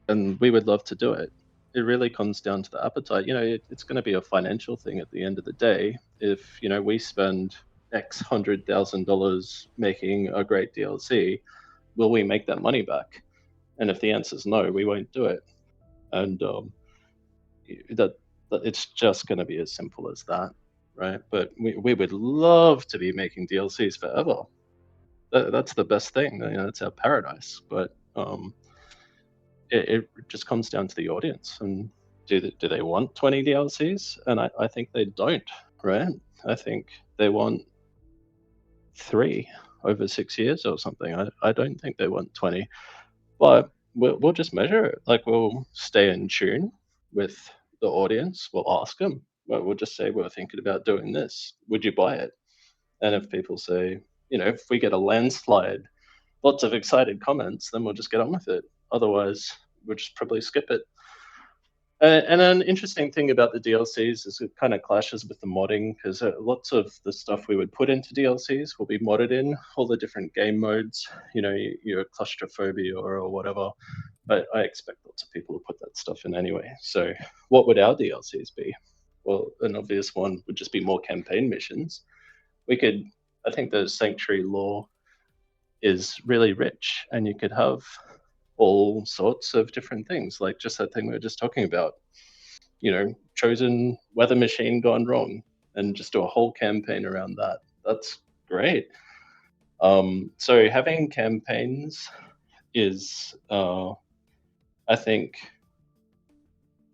then we would love to do it. It really comes down to the appetite. It's going to be a financial thing at the end of the day. If we spend X $100,000 making a great DLC, will we make that money back? And if the answer is no, we won't do it. And that it's just going to be as simple as that, right? But we would love to be making DLCs forever. That's the best thing. It's our paradise. But it just comes down to the audience, and do they want 20 DLCs? And I think they don't, right? I think they want 3 over 6 years or something. I don't think they want 20, but we'll just measure it. Like, we'll stay in tune with the audience. We'll ask them. We'll just say, we're thinking about doing this. Would you buy it? And if people say, if we get a landslide, lots of excited comments, then we'll just get on with it. Otherwise, we'll just probably skip it. And an interesting thing about the DLCs is it kind of clashes with the modding, because lots of the stuff we would put into DLCs will be modded in, all the different game modes, your claustrophobia or whatever. But I expect lots of people to put that stuff in anyway. So what would our DLCs be? Well, an obvious one would just be more campaign missions. I think the Sanctuary lore is really rich, and you could have all sorts of different things, like just that thing we were just talking about, chosen weather machine gone wrong, and just do a whole campaign around that. That's great. So having campaigns is, I think,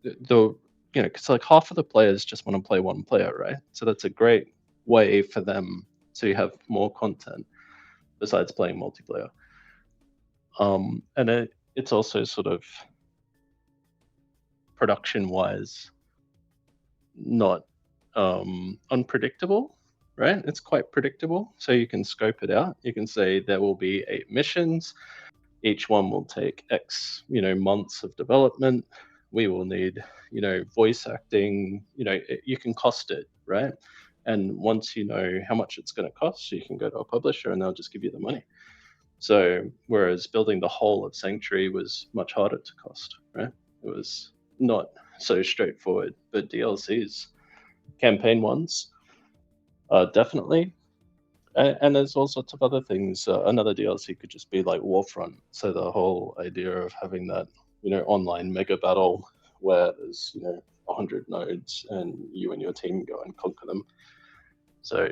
because like half of the players just want to play one player, right? So that's a great way for them to have more content besides playing multiplayer. And it's also sort of production-wise not unpredictable, right? It's quite predictable, so you can scope it out. You can say there will be 8 missions. Each one will take X, months of development. We will need, voice acting. You can cost it, right? And once you know how much it's going to cost, you can go to a publisher and they'll just give you the money. So whereas building the whole of Sanctuary was much harder to cost, right? It was not so straightforward. But DLCs, campaign ones, definitely. And there's all sorts of other things. Another DLC could just be like Warfront. So the whole idea of having that, online mega battle where there's, 100 nodes and you and your team go and conquer them. So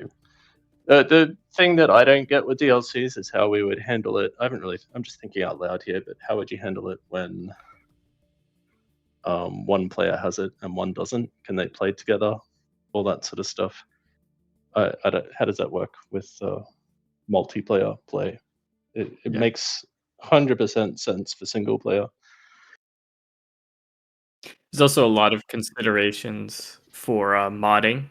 the thing that I don't get with DLCs is how we would handle it. I'm just thinking out loud here, but how would you handle it when one player has it and one doesn't? Can they play together? All that sort of stuff. How does that work with multiplayer play? It makes 100% sense for single player. There's also a lot of considerations for modding,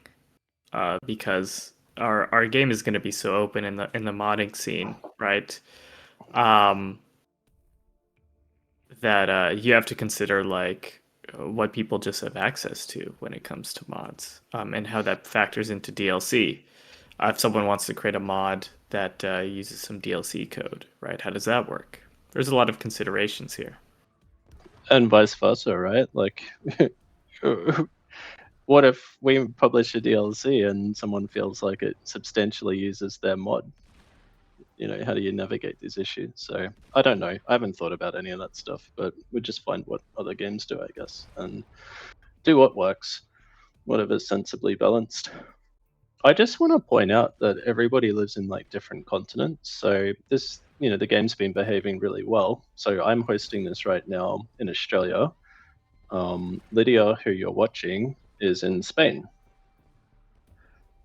because our game is going to be so open in the modding scene, right? That you have to consider like what people just have access to when it comes to mods, and how that factors into DLC. If someone wants to create a mod that uses some DLC code, right? How does that work? There's a lot of considerations here. And vice versa, right? Like, what if we publish a DLC and someone feels like it substantially uses their mod? You know, how do you navigate these issues? So I don't know. I haven't thought about any of that stuff, but we just find what other games do, I guess, and do what works, whatever's sensibly balanced. I just want to point out that everybody lives in like different continents. So this, you know, the game's been behaving really well. So I'm hosting this right now in Australia. Lidia, who you're watching, is in Spain,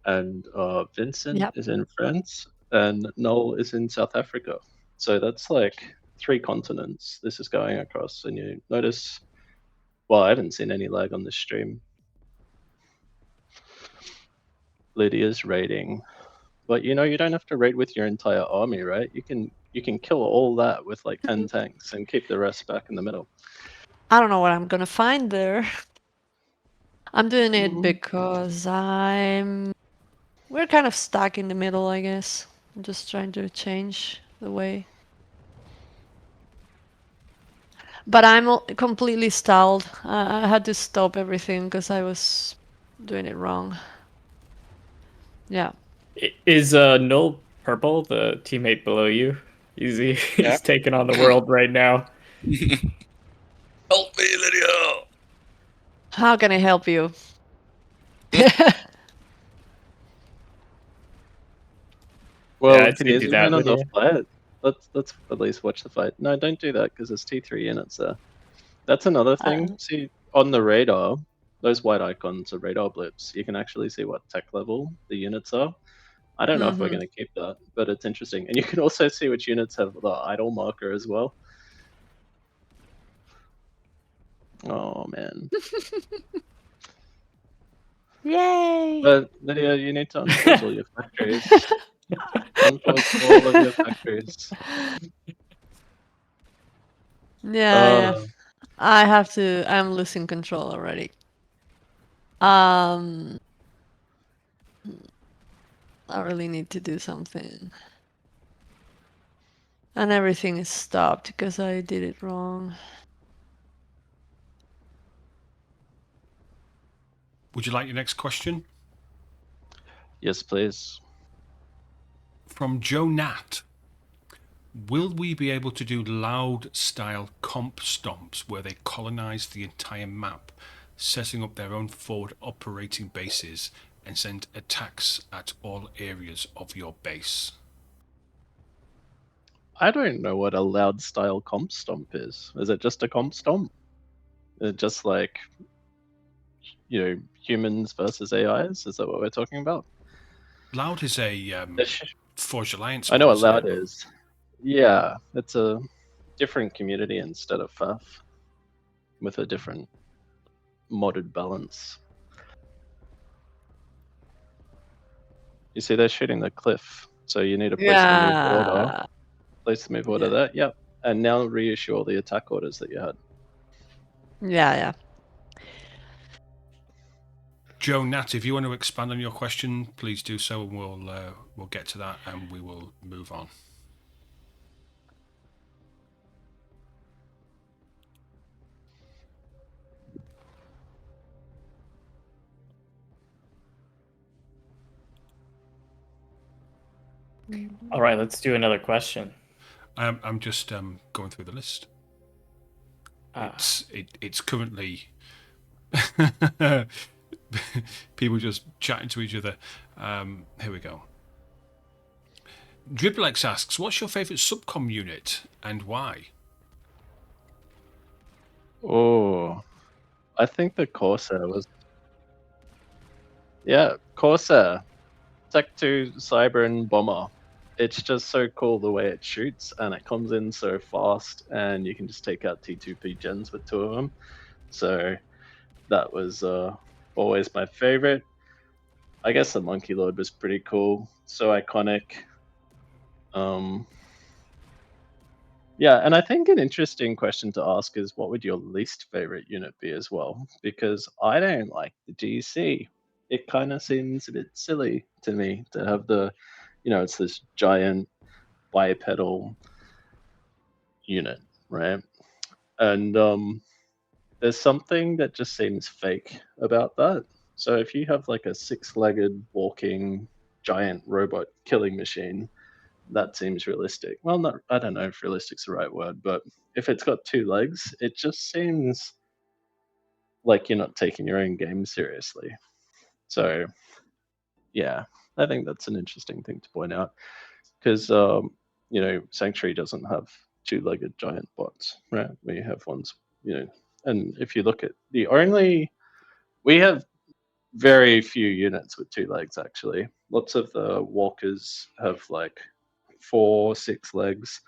and Vincent Yep. is in France, and Null is in South Africa. So that's like 3 continents this is going across. And you notice, well, I haven't seen any lag on this stream. Lydia's raiding, but you know, you don't have to raid with your entire army, right? You can kill all that with like 10 tanks and keep the rest back in the middle. I don't know what I'm gonna find there. I'm doing it Mhm. because we're kind of stuck in the middle, I guess. I'm just trying to change the way. But I'm completely stalled. I had to stop everything because I was doing it wrong. Yeah. Is Null purple, the teammate below you? He's Yeah. taking on the world right now. Help me, Lidia! How can I help you? Well, Yeah, can you do zoom that, in on the Lydia. fight? Let's at least watch the fight. No, don't do that because there's T3 units there. That's another thing. See, on the radar, those white icons are radar blips. You can actually see what tech level the units are. I don't know if we're Mhm. going to keep that, but it's interesting. And you can also see which units have the idle marker as well. Oh man. Yay! But Lydia, you need to unpause all your factories. Unpause all of your factories. Yeah. I have to. I'm losing control already. I really need to do something. And everything is stopped because I did it wrong. Would you like your next question? Yes, please. From Joe Nat. Will we be able to do loud style comp stomps where they colonize the entire map, setting up their own forward operating bases and send attacks at all areas of your base? I don't know what a loud style comp stomp is. Is it just a comp stomp? Is it just like, you know, humans versus AIs? Is that what we're talking about? Loud is a Forge Alliance. I know one, what isn't loud it? is. Yeah, it's a different community instead of FAF with a different modded balance. You see, they're shooting the cliff, so you need to place the move order. Yeah. Place the move order Yeah. there. Yep. And now reissue all the attack orders that you had. Yeah. Joe Nat, if you want to expand on your question, please do so, and we'll get to that, and we will move on. All right, let's do another question. I'm just going through the list. It's currently people just chatting to each other. Here we go. Driblex asks, what's your favourite subcom unit and why? Oh, I think the Corsair was. Yeah, Corsair. Tech 2 Cyber and Bomber. It's just so cool the way it shoots, and it comes in so fast, and you can just take out T2P gens with 2 of them. So That was always my favorite. I guess the Monkey Lord was pretty cool, so iconic. Yeah, and I think an interesting question to ask is what would your least favorite unit be as well? Because I don't like the GC. It kind of seems a bit silly to me to have the, it's this giant bipedal unit, right? And there's something that just seems fake about that. So if you have like a six-legged walking giant robot killing machine, that seems realistic. Well, not, I don't know if realistic's the right word, but if it's got two legs, it just seems like you're not taking your own game seriously. So, yeah, I think that's an interesting thing to point out because, Sanctuary doesn't have two-legged giant bots, right? We have ones, and if you look at we have very few units with two legs actually. Lots of the walkers have like 4, 6 legs.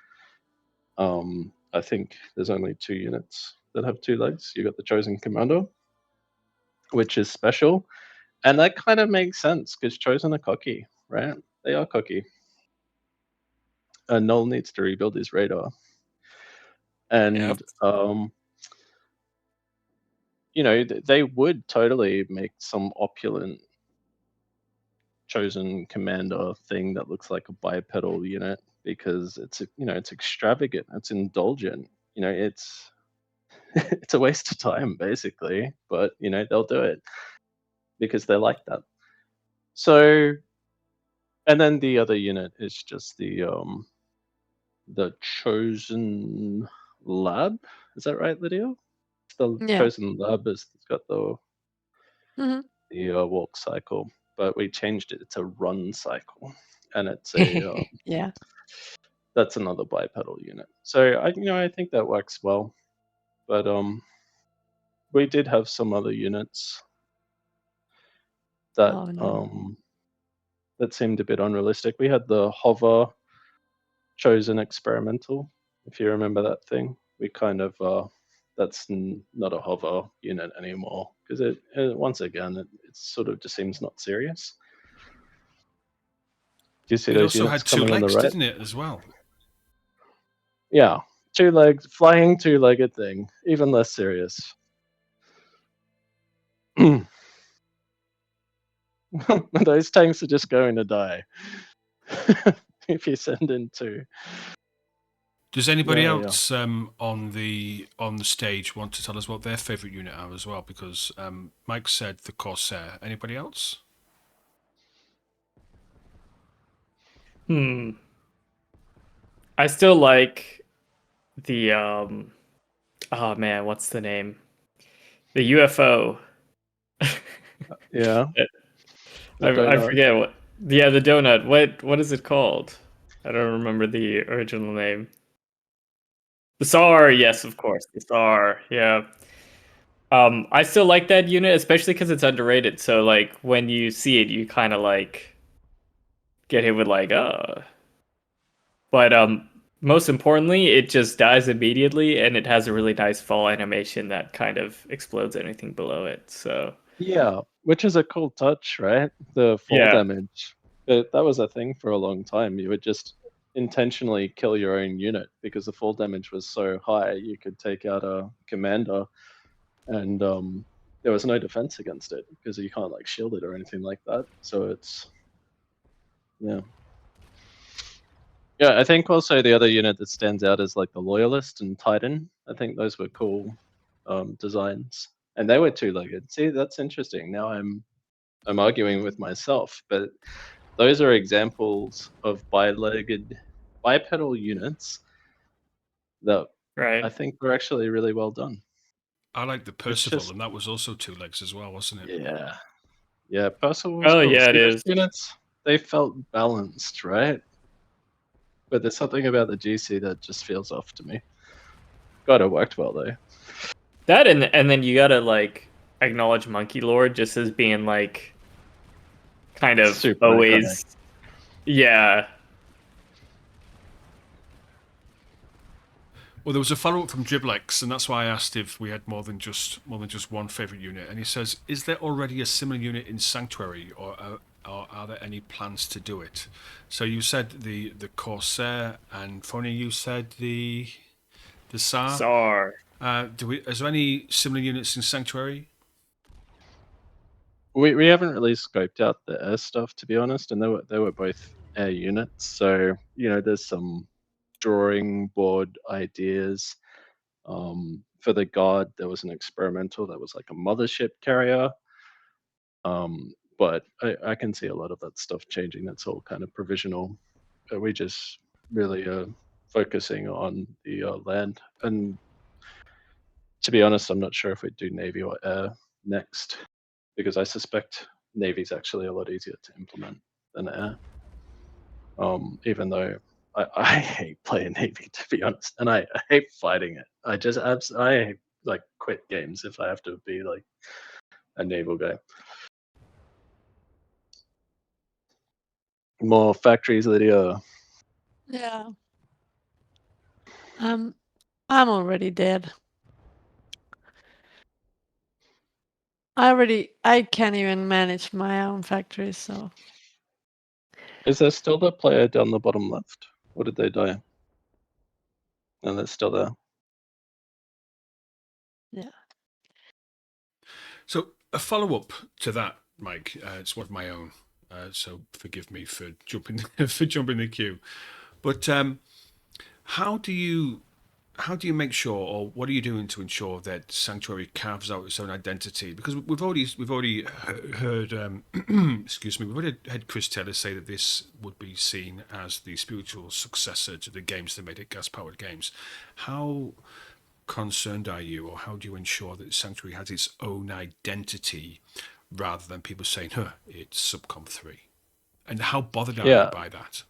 I think there's only 2 units that have 2 legs. You got the Chosen Commander, which is special, and that kind of makes sense because Chosen are cocky, right? They are cocky. And Null needs to rebuild his radar, and they would totally make some opulent Chosen Commander thing that looks like a bipedal unit because it's extravagant, it's indulgent, it's it's a waste of time basically, but they'll do it because they like that. So, and then the other unit is just the Chosen Lab. Is that right, Lydia? The Chosen Lab it's got the walk cycle, but we changed it to run cycle, and it's a yeah. That's another bipedal unit. So I think that works well, but we did have some other units that that seemed a bit unrealistic. We had the hover Chosen experimental, if you remember that thing. We kind of that's not a hover unit anymore because it once again it sort of just seems not serious. Do you see those also units had 2 coming on the legs, right? didn't it, as well? Yeah, 2 legs, flying 2-legged thing, even less serious. Those tanks are just going to die if you send in 2. Does anybody else on the stage want to tell us what their favourite unit are as well? Because Mike said the Corsair. Anybody else? I still like the oh man, what's the name? The UFO. Yeah. I forget what. Yeah, the donut. What is it called? I don't remember the original name. The SAR, yes, of course, the SAR. Yeah. I still like that unit, especially because it's underrated. So like when you see it, you kind of like get hit with like, But most importantly, it just dies immediately, and it has a really nice fall animation that kind of explodes anything below it. So yeah, which is a cool touch, right? The fall damage. That was a thing for a long time. You would just intentionally kill your own unit because the fall damage was so high. You could take out a commander, and there was no defense against it because you can't like shield it or anything like that. So it's yeah. I think also the other unit that stands out is like the Loyalist and Titan. I think those were cool designs, and they were 2-legged. See, that's interesting. Now I'm arguing with myself, but those are examples of bipedal units that I think were actually really well done. I like the Percival, and that was also 2 legs as well, wasn't it? Yeah, Percival was cool. yeah, See, it is. Units, they felt balanced, right? But there's something about the GC that just feels off to me. God, it worked well though. That and then you gotta like acknowledge Monkey Lord just as being like kind of super always iconic. Yeah. Well, there was a follow-up from Driblex, and that's why I asked if we had more than just one favorite unit. And he says, "Is there already a similar unit in Sanctuary, or are there any plans to do it?" So you said the Corsair, and FoneE, you said the SAR. SAR. Is there any similar units in Sanctuary? We haven't really scoped out the air stuff, to be honest, and they were both air units. So there's some drawing board ideas. For the guard, there was an experimental that was like a mothership carrier. But I can see a lot of that stuff changing. That's all kind of provisional. We just really are focusing on the land. And to be honest, I'm not sure if we'd do Navy or Air next, because I suspect Navy's actually a lot easier to implement than Air. Even though I hate playing Navy, to be honest, and I hate fighting it. I like quit games if I have to be like a naval guy. More factories, Lydia. Yeah. I'm already dead. I can't even manage my own factories, so. Is there still the player down the bottom left? Or did they die? No, they're still there. Yeah. So a follow-up to that, Mike. It's one of my own. So forgive me for jumping the queue. But how do you make sure, or what are you doing to ensure that Sanctuary carves out its own identity? Because we've already heard excuse me, we've already had Chris Taylor say that this would be seen as the spiritual successor to the games that made it, gas-powered games. How concerned are you, or how do you ensure that Sanctuary has its own identity rather than people saying, it's Subcom 3? And how bothered are you by that?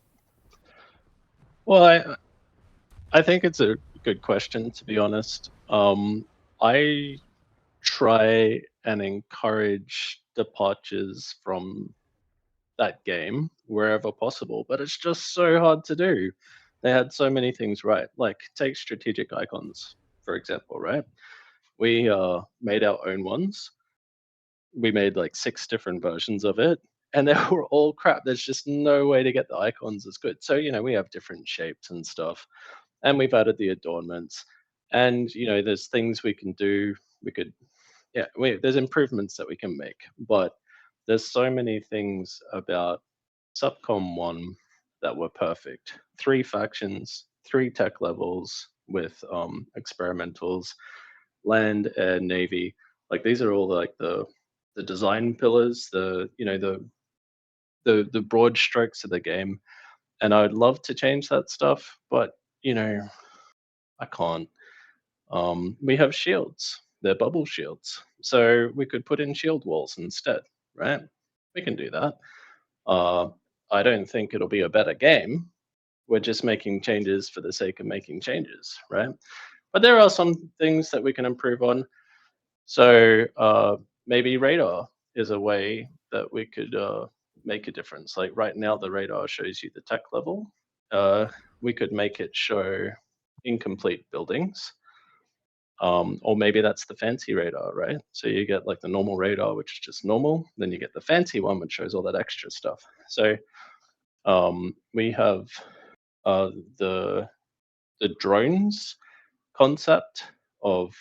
Well, I think it's a good question, to be honest. I try and encourage departures from that game wherever possible, but it's just so hard to do. They had so many things right. Like, take strategic icons, for example, right? We made our own ones. We made like 6 different versions of it, and they were all crap. There's just no way to get the icons as good. So, we have different shapes and stuff, and we've added the adornments, and there's things we can do. There's improvements that we can make, but there's so many things about Subcom 1 that were perfect. 3 factions, 3 tech levels with experimentals, land, air, navy. Like, these are all like the design pillars, the broad strokes of the game. And I'd love to change that stuff, but I can't. We have shields. They're bubble shields. So we could put in shield walls instead, right? We can do that. I don't think it'll be a better game. We're just making changes for the sake of making changes, right? But there are some things that we can improve on. So maybe radar is a way that we could make a difference. Like, right now, the radar shows you the tech level. We could make it show incomplete buildings. Or maybe that's the fancy radar, right? So you get like the normal radar, which is just normal. Then you get the fancy one, which shows all that extra stuff. So we have the drones concept of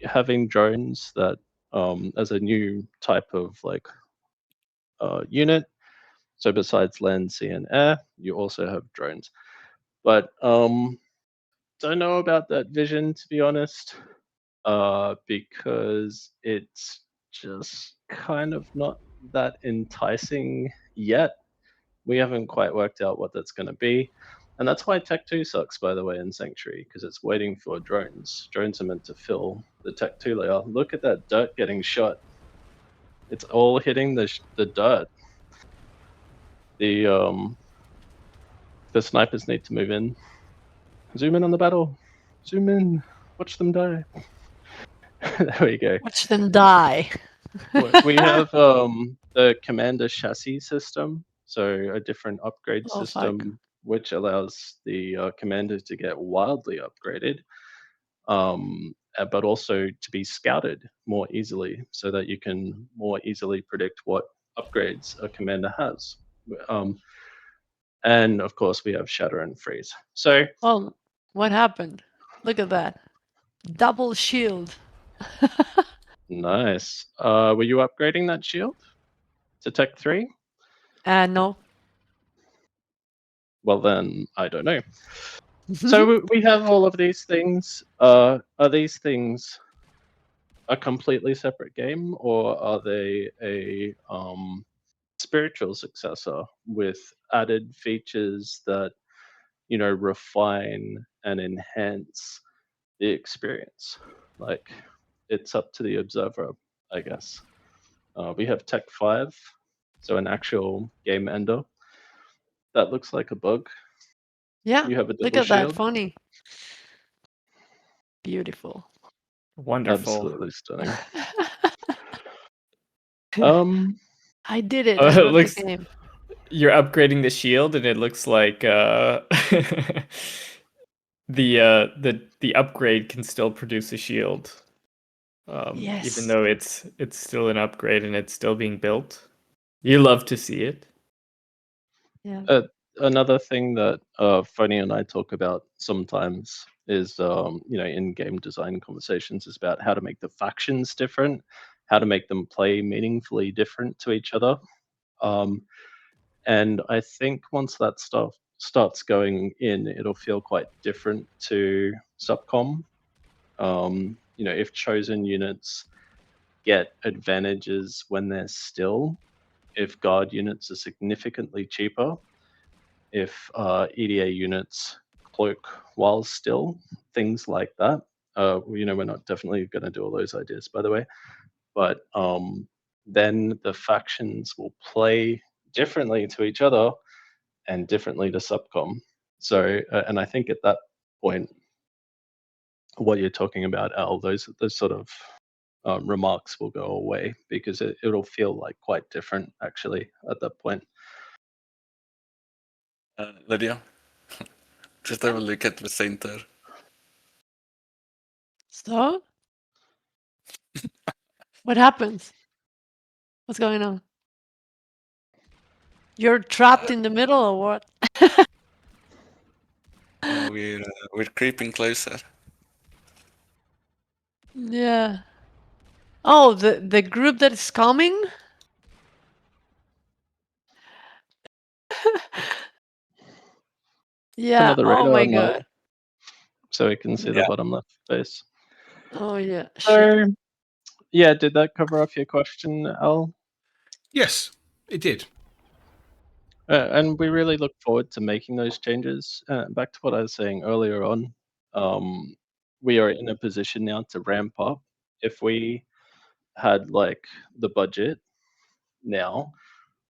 having drones that as a new type of like unit. So besides land, sea, and air, you also have drones. But don't know about that vision, to be honest, because it's just kind of not that enticing yet. We haven't quite worked out what that's going to be. And that's why Tech 2 sucks, by the way, in Sanctuary, because it's waiting for drones. Drones are meant to fill the Tech 2 layer. Look at that dirt getting shot. It's all hitting the dirt. The snipers need to move in. Zoom in on the battle. Zoom in. Watch them die. There we go. Watch them die. We have the Commander chassis system, so a different upgrade system which allows the commander to get wildly upgraded, but also to be scouted more easily so that you can more easily predict what upgrades a commander has. And of course, we have Shatter and Freeze. So, Oh, what happened? Look at that. Double shield. nice. Were you upgrading that shield to Tech 3? No. Well, then, I don't know. So we have all of these things. Are these things a completely separate game, or are they a spiritual successor with added features that refine and enhance the experience? Like, it's up to the observer, I guess. We have Tech 5, so an actual game ender. That looks like a bug. Yeah, You have a look double at that, shield. FoneE. Beautiful. Wonderful. Absolutely stunning. I did it. Oh, I it wrote looks- the game. You're upgrading the shield, and it looks like the upgrade can still produce a shield, Yes. even though it's still an upgrade and it's still being built. You love to see it. Yeah. Another thing that FoneE and I talk about sometimes is, in game design conversations, is about how to make the factions different, how to make them play meaningfully different to each other. And I think once that stuff starts going in, it'll feel quite different to subcom. If chosen units get advantages when they're still, if guard units are significantly cheaper, if EDA units cloak while still, things like that. We're not definitely going to do all those ideas, by the way, but then the factions will play differently to each other and differently to subcom. So, and I think at that point, what you're talking about, Al, those sort of remarks will go away because it'll feel like quite different actually at that point. Lydia, just have a look at the center. So? What happens? What's going on? You're trapped in the middle or what? We're creeping closer. Yeah. Oh, the group that is coming? Yeah. Another Oh radar my now, god. so we can see the Yeah. bottom left face. Oh yeah. Shit. So, yeah, did that cover off your question, Al? Yes, it did. And we really look forward to making those changes. Back to what I was saying earlier on, we are in a position now to ramp up. If we had like the budget now,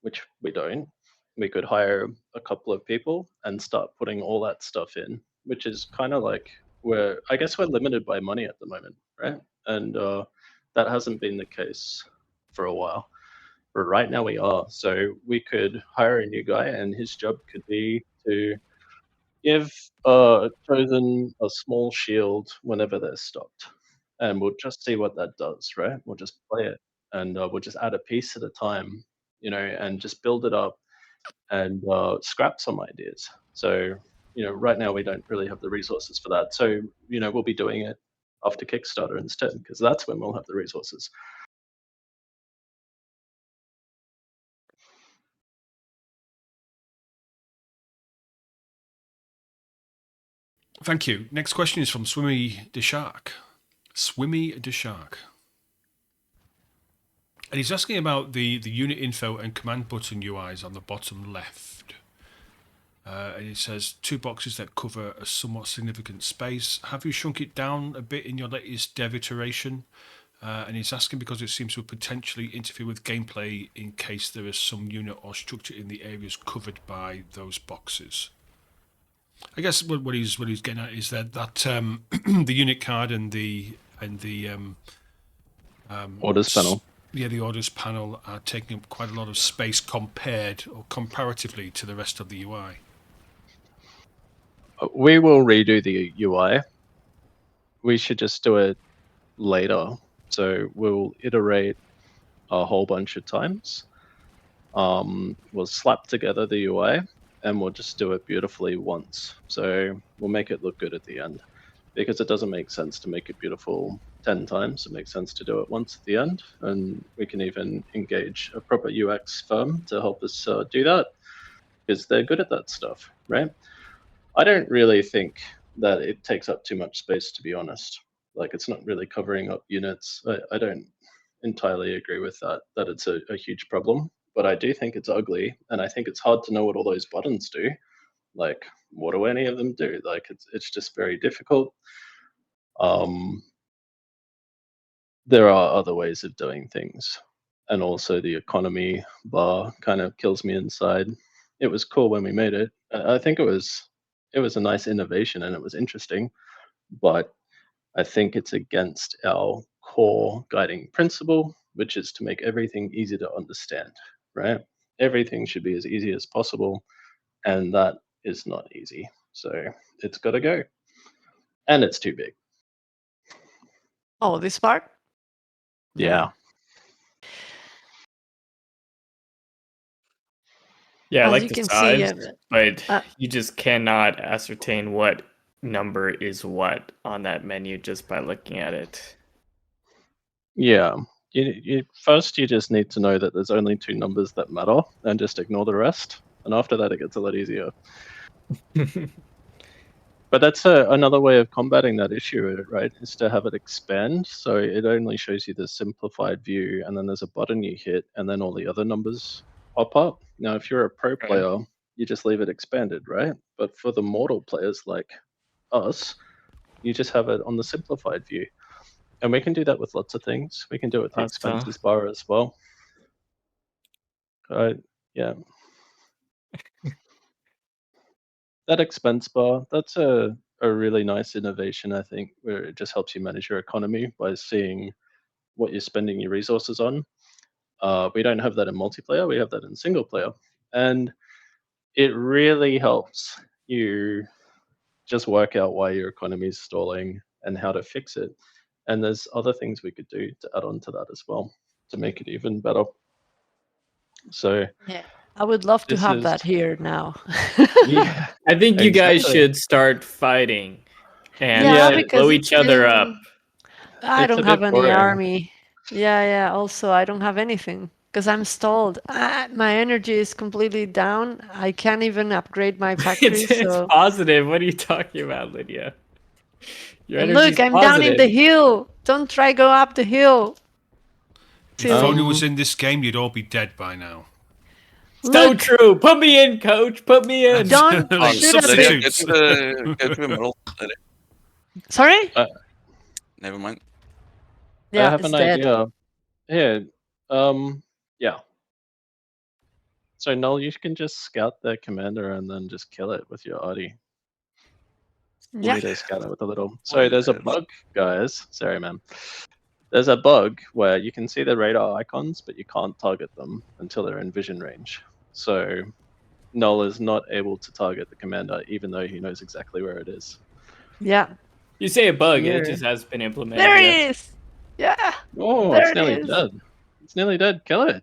which we don't, we could hire a couple of people and start putting all that stuff in, which is kind of like I guess we're limited by money at the moment, right? And that hasn't been the case for a while. But right now we are. So we could hire a new guy, and his job could be to give chosen a small shield whenever they're stopped, and we'll just see what that does. Right? We'll just play it, and we'll just add a piece at a time, and just build it up and scrap some ideas. So right now we don't really have the resources for that. So we'll be doing it after Kickstarter instead, because that's when we'll have the resources. Thank you. Next question is from Swimmy the Shark. Swimmy the Shark. And he's asking about the unit info and command button UIs on the bottom left. And it says 2 boxes that cover a somewhat significant space. Have you shrunk it down a bit in your latest dev iteration? And he's asking because it seems to potentially interfere with gameplay in case there is some unit or structure in the areas covered by those boxes. I guess what he's getting at is that the unit card and the Orders panel. Yeah, the orders panel are taking up quite a lot of space compared or comparatively to the rest of the UI. We will redo the UI. We should just do it later. So we'll iterate a whole bunch of times. We'll slap together the UI and we'll just do it beautifully once. So we'll make it look good at the end, because it doesn't make sense to make it beautiful 10 times. It makes sense to do it once at the end. And we can even engage a proper UX firm to help us do that, because they're good at that stuff, right? I don't really think that it takes up too much space, to be honest. Like, it's not really covering up units. I don't entirely agree with that it's a huge problem, but I do think it's ugly, and I think it's hard to know what all those buttons do. Like, what do any of them do? Like, it's just very difficult. There are other ways of doing things, and also the economy bar kind of kills me inside. It was cool when we made it. I think it was a nice innovation and it was interesting, but I think it's against our core guiding principle, which is to make everything easy to understand, right? Everything should be as easy as possible, and that is not easy. So it's got to go. And it's too big. Oh, this part? Yeah. Yeah, I As like you the can see, size, but uh, you just cannot ascertain what number is what on that menu just by looking at it. Yeah. First, you just need to know that there's only 2 numbers that matter and just ignore the rest. And after that, it gets a lot easier. But that's another way of combating that issue, right? Is to have it expand. So it only shows you the simplified view, and then there's a button you hit, and then all the other numbers pop up. Now, if you're a pro player, you just leave it expanded, right? But for the mortal players like us, you just have it on the simplified view. And we can do that with lots of things. We can do it with the That's, expenses bar as well. Yeah. That expense bar, that's a really nice innovation, I think, where it just helps you manage your economy by seeing what you're spending your resources on. We don't have that in multiplayer, we have that in single player. And it really helps you just work out why your economy is stalling and how to fix it. And there's other things we could do to add on to that as well to make it even better. So yeah, I would love to this have is- that here now. yeah, I think you guys Exactly. should start fighting and Yeah, Yeah, because blow it's each other been- up. I It's a don't have bit any boring. army. Yeah. Also, I don't have anything because I'm stalled. My energy is completely down. I can't even upgrade my factory. It's So positive. What are you talking about, Lydia? Your and energy's look, I'm down in the positive. hill. Don't try go up the hill. If Silly. FoneE was in this game, you'd all be dead by now. So Look, true. Put me in, coach. Put me in. Don't Like shoot at Lydia, me. substitutes. get to the middle. Lydia. Sorry? Never mind. Yeah, I have it's an dead. idea. Here, yeah. So Null, you can just scout their commander and then just kill it with your arty. You Yeah. need to scout it with a little. So Wait, there's a bug, guys. Sorry, man. There's a bug where you can see the radar icons, but you can't target them until they're in vision range. So Null is not able to target the commander, even though he knows exactly where it is. Yeah. You say a bug, Yeah. it just has been implemented. There yet. it is. Yeah. Oh, There it's it nearly is. dead. It's nearly dead. Kill it.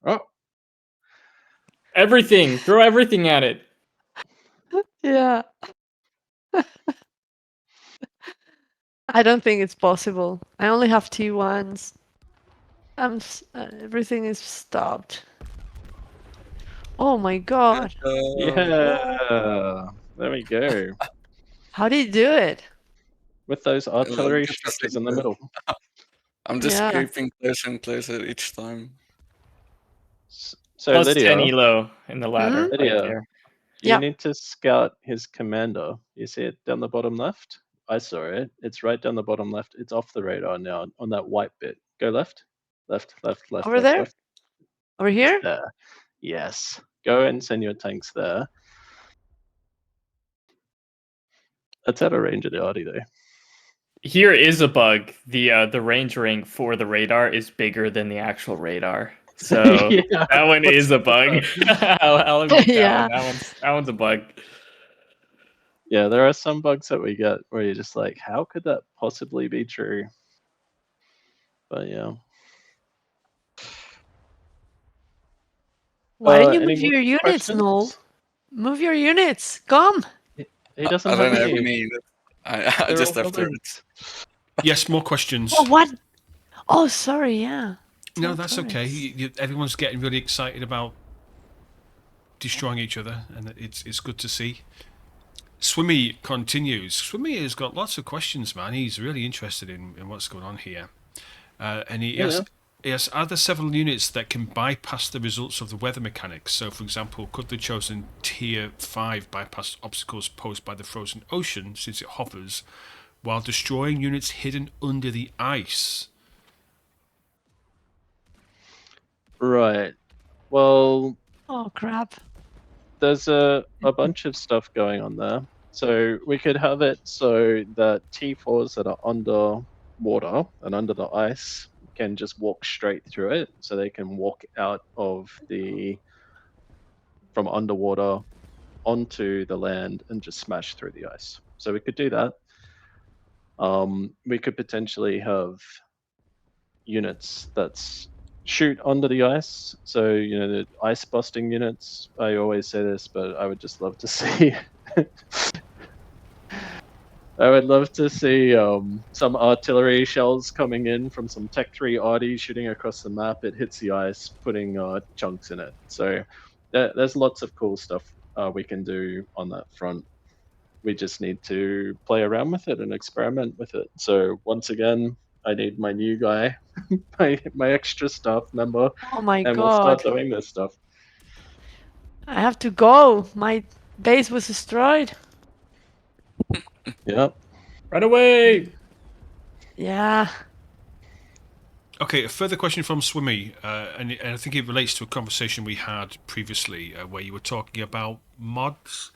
Oh, Everything. Throw everything at it. Yeah. I don't think it's possible. I only have T1s. Everything is stopped. Oh my god. yeah. There we go. How did you do it? With those artillery good structures in thing, the middle. I'm just Yeah. creeping closer and closer each time. So Plus Lydia, 10 elo in the ladder. Hmm? Right Lydia, there. you Yeah. need to scout his commander. You see it down the bottom left? I saw it. It's right down the bottom left. It's off the radar now on that white bit. Go left. Left. Over there? Left. Over here? There. Yes. Go and send your tanks there. That's out of range of the arty though. Here is a bug. The range ring for the radar is bigger than the actual radar. So Yeah, that one is a bug. I'll admit Yeah. that one's a bug. Yeah, there are some bugs that we get where you're just like, how could that possibly be true? But yeah. Why don't you Any move more your units, Null? questions? Move your units. Come. He doesn't I have don't have any. any either. I They're just all have buildings. turrets. Yes, more questions. Oh, what? Oh, sorry. Yeah. No, All that's okay. turrets. Everyone's getting really excited about destroying each other, and it's good to see. Swimmy continues. Swimmy has got lots of questions, man. He's really interested in what's going on here. And he asks, are there several units that can bypass the results of the weather mechanics? So, for example, could the chosen Tier 5 bypass obstacles posed by the frozen ocean since it hovers, while destroying units hidden under the ice? Right. Well, Oh, crap. there's a bunch of stuff going on there. So we could have it so that T4s that are under water and under the ice can just walk straight through it. So they can walk out of from underwater onto the land and just smash through the ice. So we could do that. We could potentially have units that's shoot under the ice. So, the ice busting units. I always say this, but I would just love to see. I would love to see some artillery shells coming in from some Tech 3 Arty shooting across the map. It hits the ice, putting chunks in it. So there's lots of cool stuff we can do on that front. We just need to play around with it and experiment with it. So once again, I need my new guy, my extra staff member, Oh, my and we'll start God. doing this stuff. I have to go. My base was destroyed. Yep. Run away! Yeah. Okay, a further question from Swimmy, and I think it relates to a conversation we had previously where you were talking about mods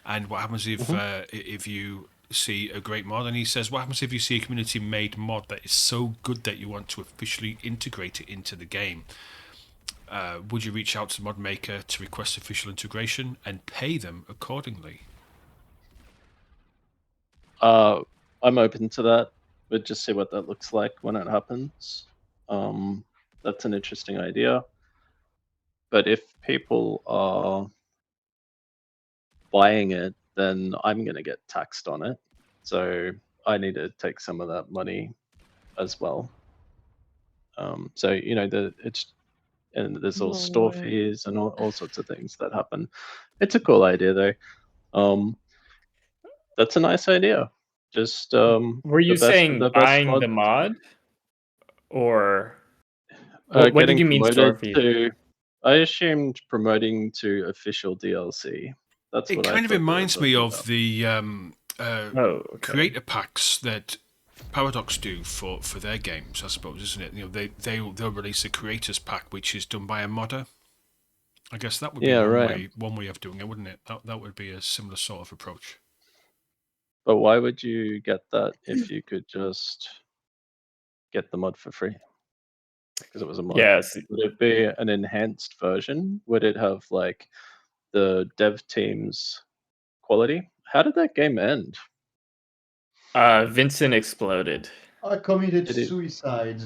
and what happens if you see a great mod. And he says, what happens if you see a community-made mod that is so good that you want to officially integrate it into the game? Would you reach out to the mod maker to request official integration and pay them accordingly? I'm open to that. We'll just see what that looks like when it happens. That's an interesting idea. But if people are buying it, then I'm going to get taxed on it. So I need to take some of that money as well. So and there's all store Lord. fees and all sorts of things that happen. It's a cool idea though. That's a nice idea. Just Were you saying buying the mod? Or what did getting you mean store promoted fee? to? I assumed promoting to official DLC. That's It what I kind of thought we were reminds me talking of about. the creator packs that Paradox do for their games, I suppose, isn't it? They'll release a creators pack which is done by a modder. I guess that would be one way of doing it, wouldn't it? That would be a similar sort of approach. But why would you get that if you could just get the mod for free? Because it was a mod. Yes. Would it be an enhanced version? Would it have like the dev team's quality? How did that game end? Vincent exploded. I committed Did it- suicide.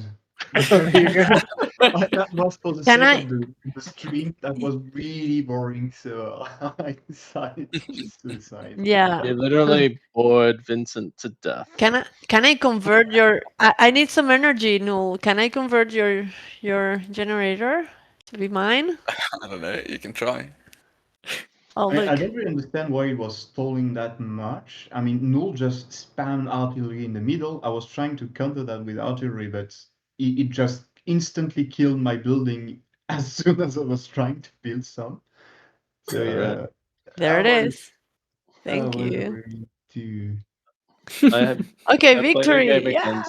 That was for the Can sake of the stream. That was really boring, so I decided to choose suicide. Yeah. You literally bored Vincent to death. Can I convert your? I need some energy, Null. Can I convert your generator to be mine? I don't know. You can try. Oh, I look. don't really understand why it was stalling that much. I mean, Null just spammed artillery in the middle. I was trying to counter that with artillery, but it just instantly killed my building as soon as I was trying to build some. So Yeah, yeah, right. There it I was- is. Thank I was you. ready to. Okay, I victory. Yeah.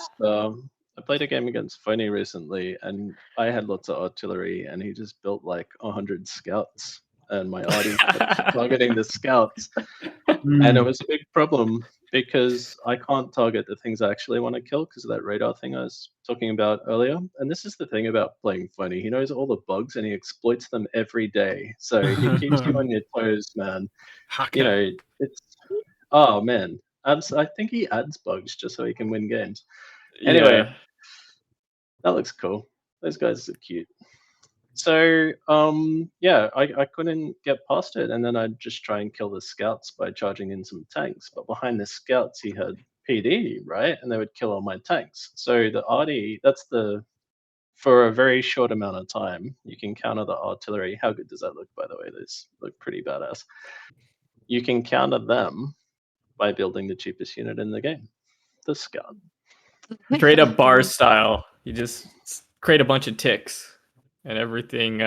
I played a game against FoneE recently, and I had lots of artillery, and he just built like 100 scouts, and my arty kept targeting the scouts, and it was a big problem because I can't target the things I actually want to kill because of that radar thing I was talking about earlier. And this is the thing about playing FoneE. He knows all the bugs and he exploits them every day. So he keeps you on your toes, man. Hacker. You know, it's oh man. I think he adds bugs just so he can win games. Anyway, Yeah. that looks cool. Those guys are cute. So yeah, I couldn't get past it, and then I'd just try and kill the scouts by charging in some tanks. But behind the scouts, he had PD, right? And they would kill all my tanks. So the arty, that's the for a very short amount of time, you can counter the artillery. How good does that look, by the way? Those look pretty badass. You can counter them by building the cheapest unit in the game, the scout. Straight up bar style. You just create a bunch of ticks, and everything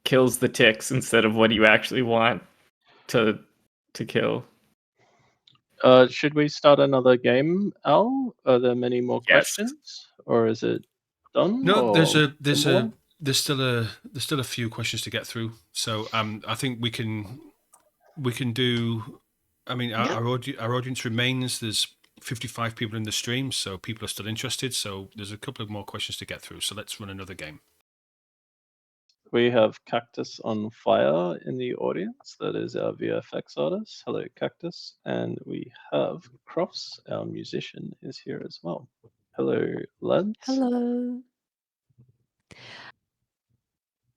kills the ticks instead of what you actually want to kill. Should we start another game, Al? Are there many more Yes. questions, or is it done? No, or there's still a few questions to get through. So I think we can do. I mean, our audience remains. There's 55 people in the stream, so people are still interested. So there's a couple of more questions to get through. So let's run another game. We have Cactus on Fire in the audience. That is our VFX artist. Hello, Cactus. And we have Crofts, our musician, is here as well. Hello, lads. Hello.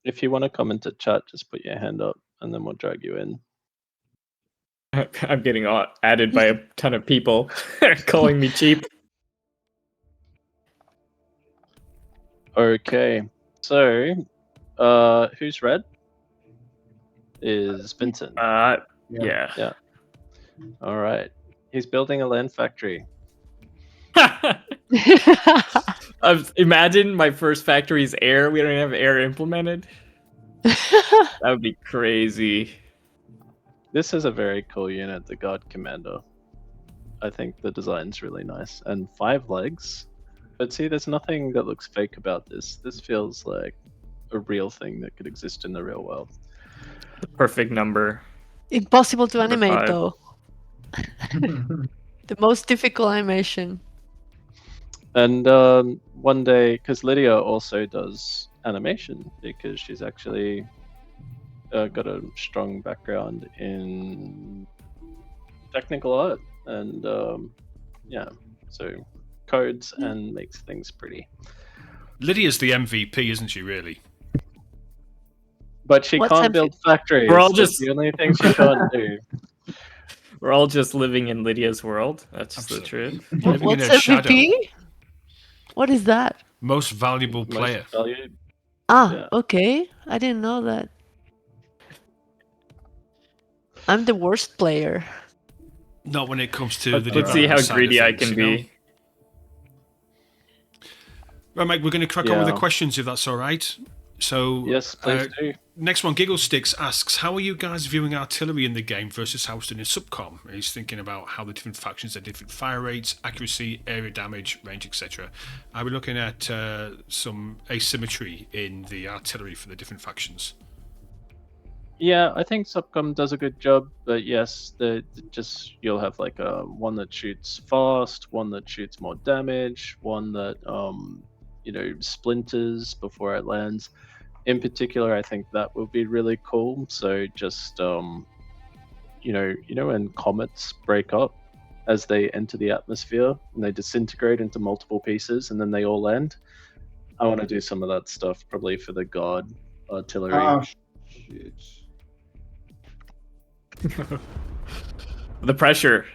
If you want to come into chat, just put your hand up and then we'll drag you in. I'm getting added by a ton of people calling me cheap. Okay, so who's red? Is Vincent. Yeah. All right. He's building a land factory. Imagine my first factory is air. We don't even have air implemented. That would be crazy. This is a very cool unit, the Guard Commander. I think the design's really nice. And 5 legs. But see, there's nothing that looks fake about this. This feels like a real thing that could exist in the real world. The perfect number. Impossible to Number animate 5. though. The most difficult animation. And one day, because Lidia also does animation, because she's actually got a strong background in technical art and yeah, so codes and makes things pretty. Lydia's the MVP, isn't she? Really? But she can't build factories. We're all That's just the only thing she can't do. We're all just living in Lydia's world. That's just the truth. Living in What's her shadow. MVP? What is that? Most valuable player. Most valued. Ah, Yeah. okay. I didn't know that. I'm the worst player. Not when it comes to the Let's see how development side of greedy I things, can you know? be. Right, Mike, we're going to crack on with the Yeah. questions if that's all right. So, Yes, please do. next one, Gigglesticks asks, how are you guys viewing artillery in the game versus how it's done in Subcom? He's thinking about how the different factions have different fire rates, accuracy, area damage, range, etc. Are we looking at some asymmetry in the artillery for the different factions? Yeah, I think Subcom does a good job, but yes, you'll have like one that shoots fast, one that shoots more damage, one that splinters before it lands. In particular, I think that would be really cool. So just when comets break up as they enter the atmosphere and they disintegrate into multiple pieces and then they all land. I want to do some of that stuff probably for the guard artillery. Ah, shit. The pressure.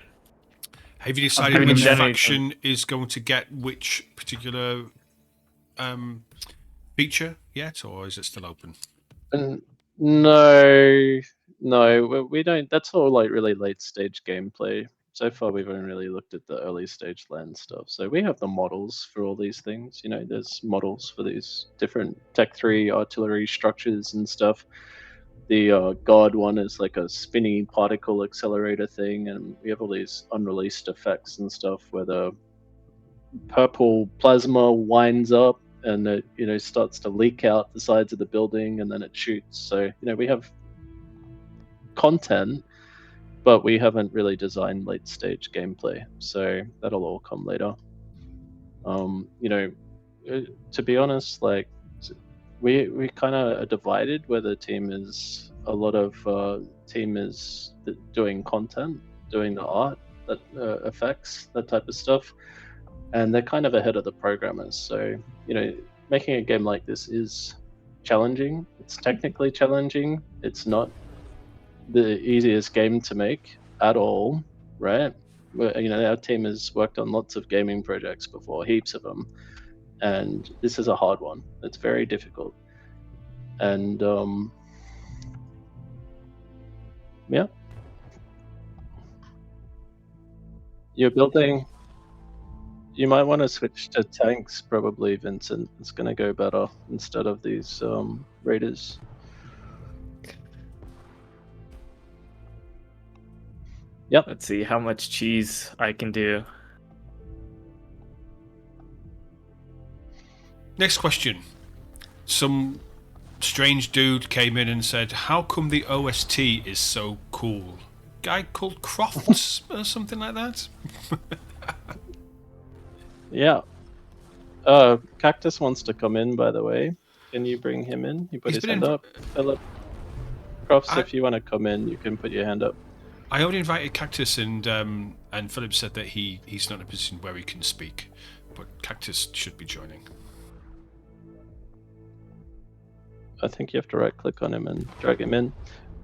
Have you decided having which a generation. faction is going to get which particular feature yet, or is it still open? No, we don't. That's all like really late stage gameplay. So far, we've only really looked at the early stage land stuff. So we have the models for all these things. There's models for these different Tech 3 artillery structures and stuff. The God one is like a spinny particle accelerator thing, and we have all these unreleased effects and stuff where the purple plasma winds up and it starts to leak out the sides of the building and then it shoots. So we have content, but we haven't really designed late stage gameplay, so that'll all come later. You know, to be honest, like we kind of are divided where the team is. A lot of team is doing content, doing the art, that effects, that type of stuff, and they're kind of ahead of the programmers. So you know, making a game like this is challenging. It's technically challenging. It's not the easiest game to make at all, right? You know, our team has worked on lots of gaming projects before, heaps of them, and this is a hard one. It's very difficult, and yeah, you're building. You might want to switch to tanks, probably, Vincent. It's going to go better instead of these raiders. Yep. Let's see how much cheese I can do. Next question. Some strange dude came in and said, "How come the OST is so cool?" Guy called Crofts or something like that. Yeah. Cactus wants to come in, by the way. Can you bring him in? He put He's his been hand in- up. Philip. Crofts, if you want to come in, you can put your hand up. I already invited Cactus, and Philip said that he's not in a position where he can speak, but Cactus should be joining. I think you have to right click on him and drag him in.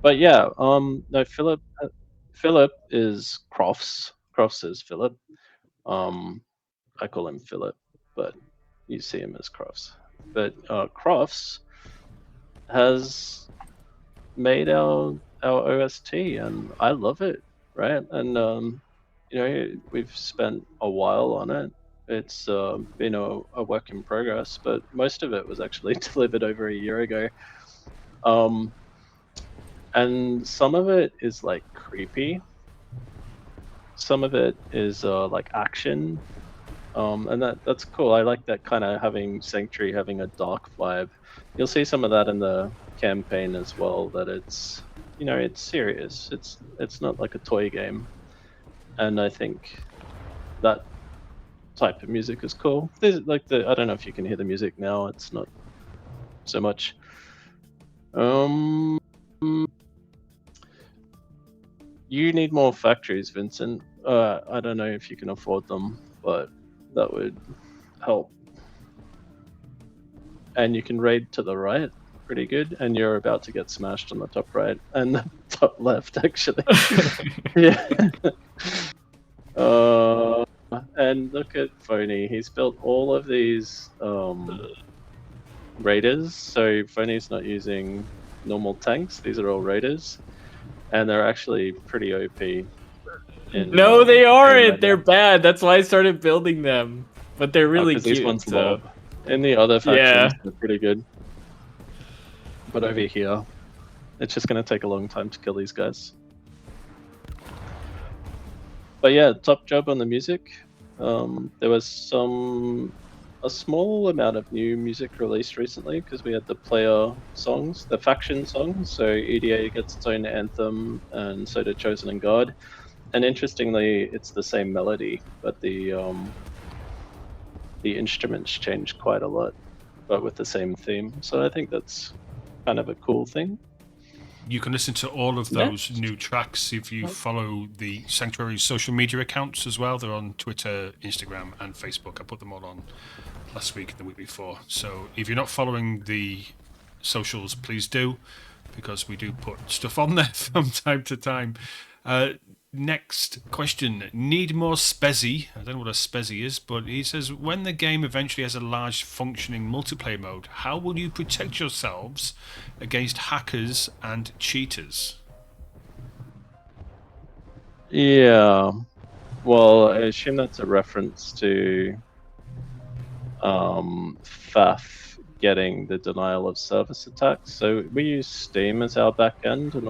But yeah, no, Philip is Crofts. Crofts is Philip. I call him Philip, but you see him as Crofts. But Crofts has made our OST, and I love it, right? And you know, we've spent a while on it. It's been a work in progress, but most of it was actually delivered over a year ago. And some of it is like creepy. Some of it is like action. And that's cool. I like that kind of having Sanctuary having a dark vibe. You'll see some of that in the campaign as well. That it's, you know, it's serious. It's not like a toy game. And I think that type of music is cool. There's like I don't know if you can hear the music now. It's not so much. You need more factories, Vincent. I don't know if you can afford them, but that would help. And you can raid to the right pretty good, and you're about to get smashed on the top right and the top left, actually. Yeah. And look at FoneE. He's built all of these raiders. So FoneE's not using normal tanks. These are all raiders, and they're actually pretty OP. No, they aren't. right They're now. bad. That's why I started building them. But they're really 'Cause cute. these ones so- lob. In the other factions, Yeah. they're pretty good. But over here, it's just going to take a long time to kill these guys. But yeah, top job on the music. There was a small amount of new music released recently because we had the player songs, the faction songs. So EDA gets its own anthem, and so did Chosen and God. And interestingly, it's the same melody, but the instruments change quite a lot, but with the same theme. So I think that's kind of a cool thing. You can listen to all of those new tracks if you follow the Sanctuary's social media accounts as well. They're on Twitter, Instagram, and Facebook. I put them all on last week and the week before. So if you're not following the socials, please do, because we do put stuff on there from time to time. Next question. Need more spezzy. I don't know what a spezzy is, but he says, when the game eventually has a large functioning multiplayer mode, how will you protect yourselves against hackers and cheaters? Yeah. Well, I assume that's a reference to FAF getting the denial of service attacks. So we use Steam as our backend, and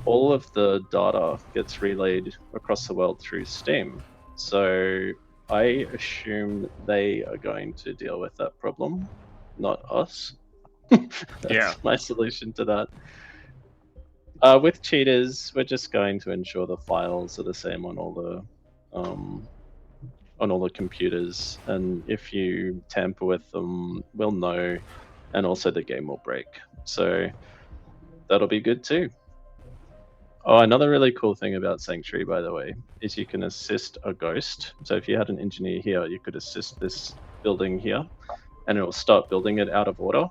all of the data gets relayed across the world through Steam. So I assume they are going to deal with that problem, not us. That's Yeah. my solution to that. With cheaters, we're just going to ensure the files are the same on all the computers, and if you tamper with them, we'll know, and also the game will break. So that'll be good too. Oh, another really cool thing about Sanctuary, by the way, is you can assist a ghost. So if you had an engineer here, you could assist this building here, and it will start building it out of order.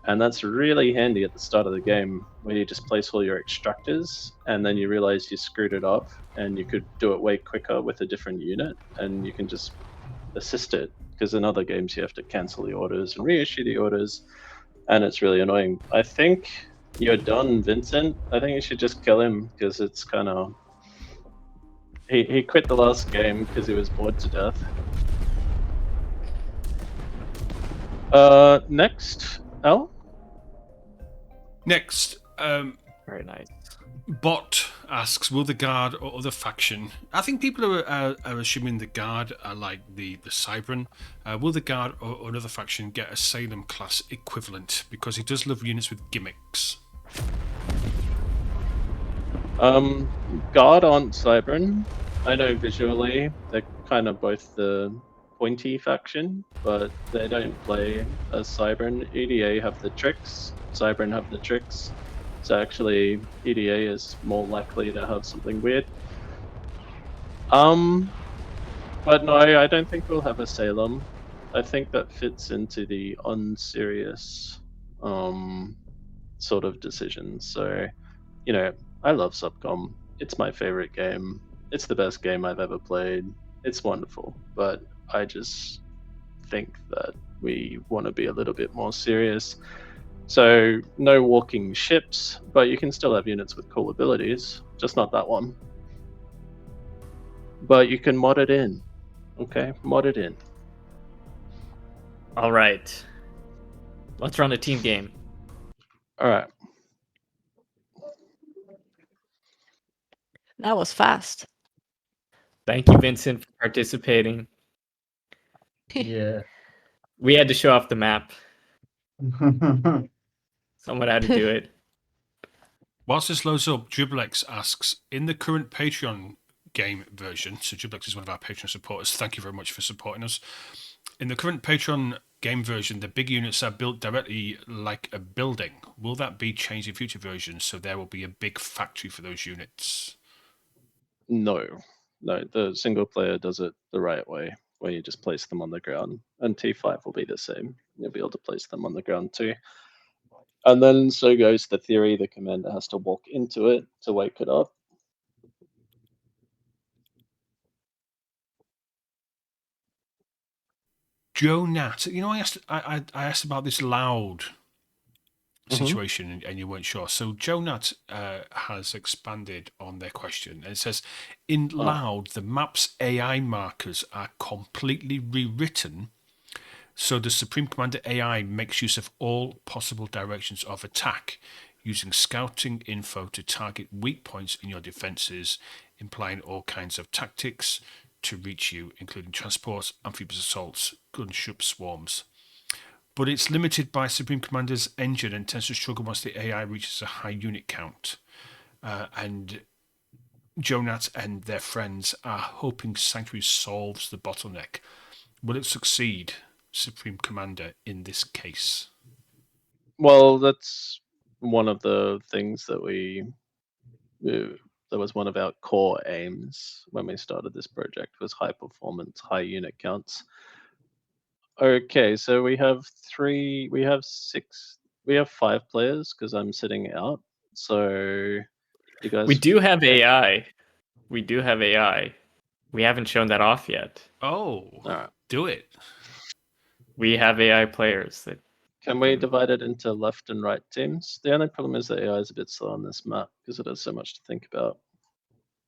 And that's really handy at the start of the game, where you just place all your extractors, and then you realize you screwed it up, and you could do it way quicker with a different unit, and you can just assist it. Because in other games, you have to cancel the orders and reissue the orders, and it's really annoying. I think you're done, Vincent. I think you should just kill him, because it's kind of... He quit the last game because he was bored to death. Next, Al? Next, Very nice. Bot asks, will the Guard or other faction... I think people are assuming the Guard are like the Cybran. Will the Guard or another faction get a Salem class equivalent? Because he does love units with gimmicks. Guard aren't Cybran. I know visually they're kind of both the pointy faction, but they don't play as Cybran. EDA have the tricks, Cybran have the tricks. So actually, EDA is more likely to have something weird. But no, I don't think we'll have a Salem. I think that fits into the unserious sort of decisions. So, you know, I love Subcom. It's my favorite game. It's the best game I've ever played. It's wonderful. But I just think that we want to be a little bit more serious. So no walking ships, but you can still have units with cool abilities, just not that one. But you can mod it in. Okay, mod it in. All right. Let's run a team game. All right. That was fast. Thank you, Vincent, for participating. Yeah. We had to show off the map. Someone had to do it. Whilst this loads up, Driblex asks, in the current Patreon game version, so Driblex is one of our Patreon supporters, thank you very much for supporting us. In the current Patreon game version, the big units are built directly like a building. Will that be changed in future versions, so there will be a big factory for those units? No, the single player does it the right way, where you just place them on the ground, and T5 will be the same. You'll be able to place them on the ground too. And then so goes the theory, the commander has to walk into it to wake it up. Joe Nat, you know, I asked about this loud situation and you weren't sure. So Joe Nat has expanded on their question, and it says, in loud, the map's AI markers are completely rewritten, so the Supreme Commander AI makes use of all possible directions of attack, using scouting info to target weak points in your defenses, implying all kinds of tactics to reach you, including transports, amphibious assaults, gunship swarms. But it's limited by Supreme Commander's engine and tends to struggle once the AI reaches a high unit count. And Jonat and their friends are hoping Sanctuary solves the bottleneck. Will it succeed, Supreme Commander, in this case? Well, that's one of the things that that was one of our core aims when we started this project, was high performance, high unit counts. Okay, so we have 5 players because I'm sitting out. So you guys, We do have AI. We haven't shown that off yet. Oh, Alright. do it. We have AI players that Can we divide it into left and right teams? The only problem is that AI is a bit slow on this map because it has so much to think about.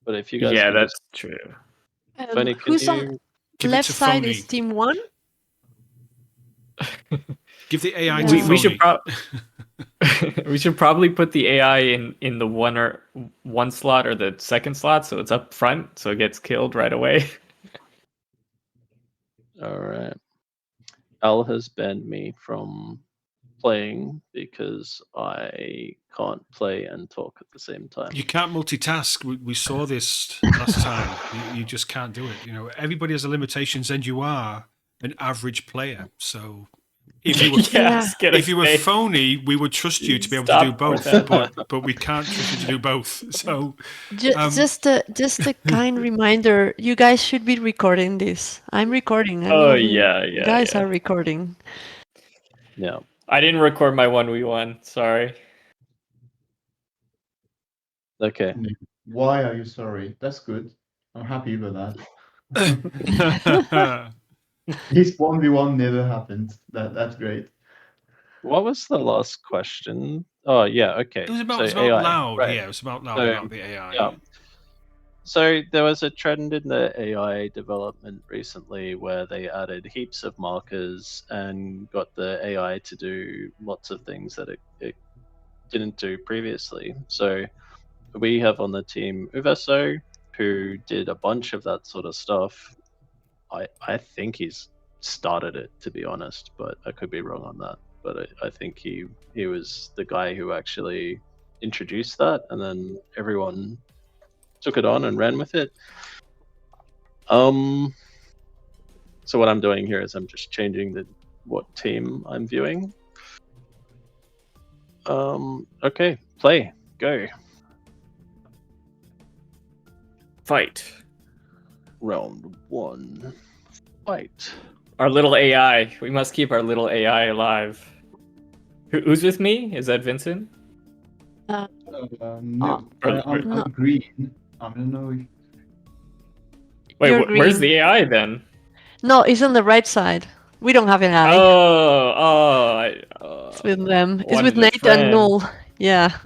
But if you guys yeah, can that's just... true. FoneE, can Who's you... on Give left it to side FoneE. is team 1? Give the AI Yeah. to We should FoneE. we should probably put the AI in the one slot or the second slot, so it's up front, so it gets killed right away. Alright. Al has banned me from playing because I can't play and talk at the same time. You can't multitask. We saw this last time. You just can't do it. You know, everybody has the limitations, and you are an average player. So if you were if you were FoneE, we would trust you to be able to do both, but we can't trust you to do both. So just a kind reminder: you guys should be recording this. I'm recording. Guys are recording. Yeah, I didn't record my 1v1. Sorry. Okay. Why are you sorry? That's good. I'm happy with that. This 1v1 never happened. That's great. What was the last question? Oh yeah, okay. It was about, AI, loud. right. Yeah, it was about loud, about the AI. Yeah. So there was a trend in the AI development recently where they added heaps of markers and got the AI to do lots of things that it didn't do previously. So we have on the team Uveso, who did a bunch of that sort of stuff. I think he's started it, to be honest, but I could be wrong on that. But I think he was the guy who actually introduced that, and then everyone took it on and ran with it. So what I'm doing here is I'm just changing what team I'm viewing. Okay, play, go. Fight. Round 1. Fight. Our little AI. We must keep our little AI alive. Who's with me? Is that Vincent? No, no. I'm green. I don't know if... Wait, where's the AI then? No, it's on the right side. We don't have an AI. It's with them. It's with Nate and Null. Yeah.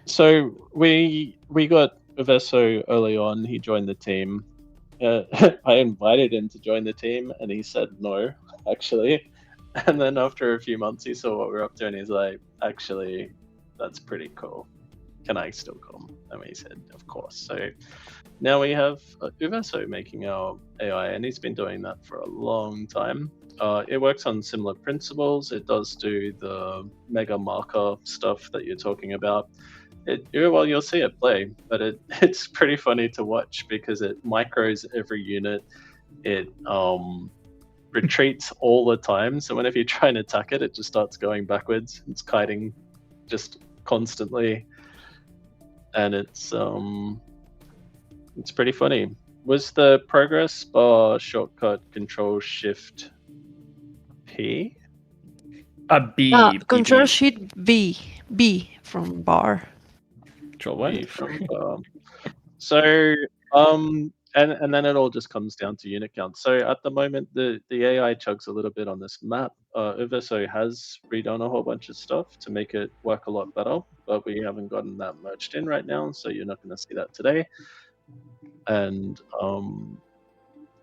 So we got Veso early on. He joined the team. I invited him to join the team, and he said no, actually. And then after a few months, he saw what we're up to, and he's like, "Actually, that's pretty cool. Can I still come?" And we said, "Of course." So now we have Uveso making our AI, and he's been doing that for a long time. It works on similar principles. It does do the mega marker stuff that you're talking about. Well, you'll see it play, but it's pretty funny to watch because it micros every unit. It retreats all the time. So whenever you try and attack it, it just starts going backwards. It's kiting just constantly, and it's pretty funny. Was the progress bar shortcut Control Shift P? B. Control Shift B. B from bar. Control what? B from bar. So and then it all just comes down to unit count. So at the moment, the AI chugs a little bit on this map. Uveso has redone a whole bunch of stuff to make it work a lot better, but we haven't gotten that merged in right now, so you're not going to see that today. And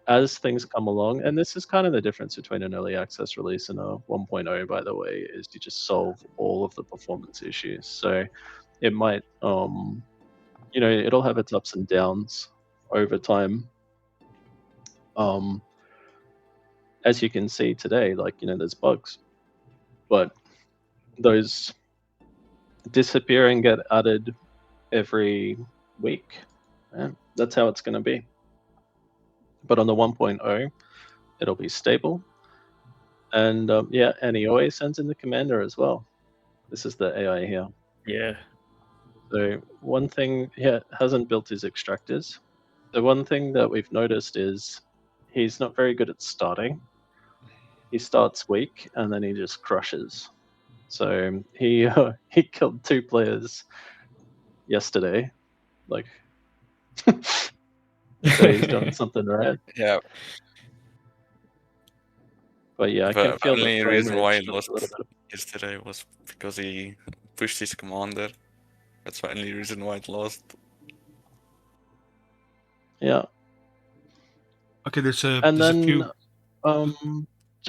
as things come along, and this is kind of the difference between an early access release and a 1.0, by the way, is you just solve all of the performance issues. So it might, it'll have its ups and downs over time. As you can see today, there's bugs, but those disappear and get added every week. And that's how it's going to be. But on the 1.0, it'll be stable. And and he always sends in the commander as well. This is the AI here. Yeah. So one thing, hasn't built his extractors. The one thing that we've noticed is he's not very good at starting. He starts weak and then he just crushes. So he killed 2 players yesterday. So he's done something right. Yeah. But yeah, I can feel the only reason why he lost a little bit. yesterday was because he pushed his commander. That's the only reason why it lost. Yeah. Okay, there's a few.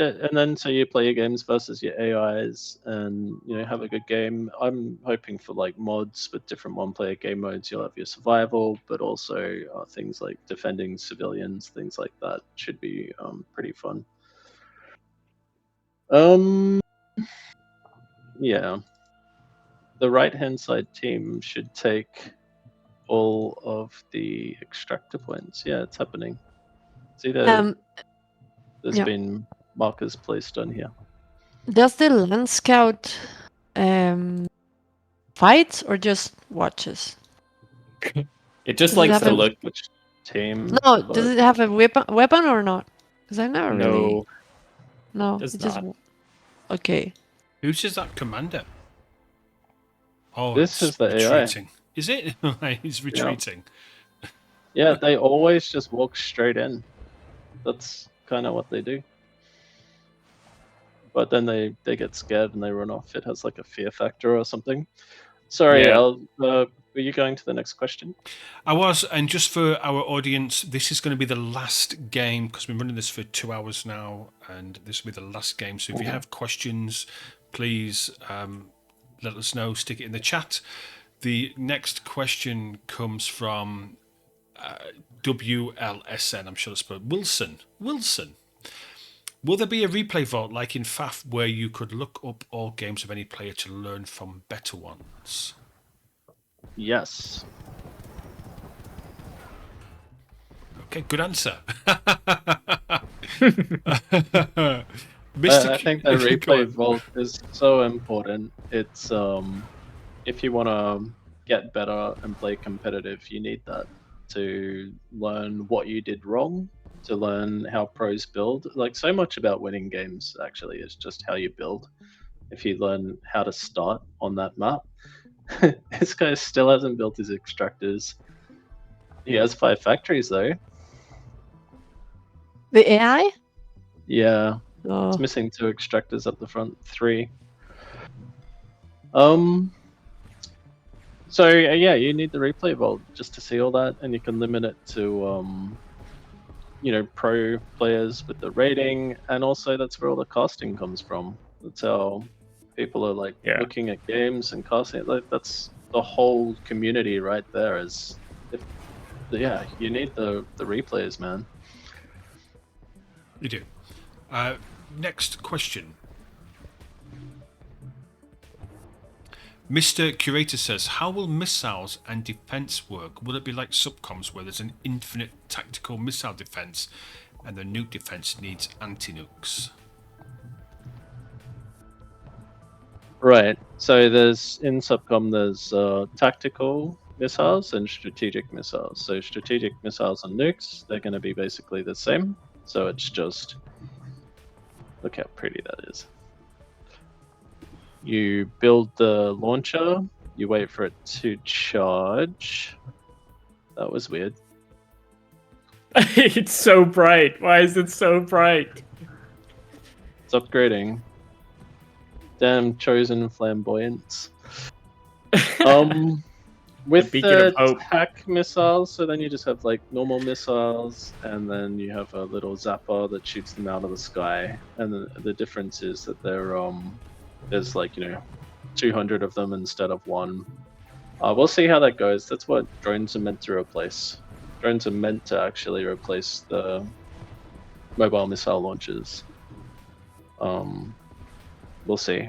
And then so you play your games versus your AIs, and have a good game. I'm hoping for mods with different one-player game modes. You'll have your survival, but also things like defending civilians, things like that should be pretty fun. Yeah. The right-hand side team should take all of the extractor points. Yeah, it's happening. See, there's yeah. been markers placed on here. Does the land scout fight or just watches? It just Does it likes have to a- look. Which team? No, but- does it have a weapon or not? Because I never really. No, No, does it's just not. okay. Who's is that commander? Oh, This it's is the AI. retreating. Is it? He's retreating. Yeah, they always just walk straight in. That's kind of what they do. But then they get scared and they run off. It has like a fear factor or something. Sorry, Yeah. were you going to the next question? I was, and just for our audience, this is going to be the last game because we've been running this for 2 hours now, and this will be the last game. So if you have questions, please let us know. Stick it in the chat. The next question comes from WLSN. I'm sure it's spelled Wilson. Will there be a replay vault like in FAF where you could look up all games of any player to learn from better ones? Yes. Okay, good answer. I think the replay vault is so important. It's if you want to get better and play competitive, you need that to learn what you did wrong, to learn how pros build. Like, so much about winning games actually is just how you build. If you learn how to start on that map. This guy still hasn't built his extractors. He has 5 factories though. The AI? Yeah. Oh. It's missing 2 extractors up the front, 3. So yeah, you need the replay vault just to see all that, and you can limit it to pro players with the rating, and also that's where all the casting comes from. That's how people are like looking at games and casting. Like, that's the whole community right there. You need the replayers, man. You do. Next question. Mr. Curator says, how will missiles and defense work? Will it be like subcoms where there's an infinite tactical missile defense and the nuke defense needs anti-nukes? Right. So in subcom there's tactical missiles and strategic missiles. So strategic missiles and nukes, they're going to be basically the same. So it's just, look how pretty that is. You build the launcher, you wait for it to charge. That was weird. It's so bright. Why is it so bright? It's upgrading. Damn chosen flamboyance. With the attack missiles, so then you just have like normal missiles, and then you have a little zapper that shoots them out of the sky. And the difference is that there's like 200 of them instead of 1. We'll see how that goes. That's what drones are meant to replace. Drones are meant to actually replace the mobile missile launchers. We'll see.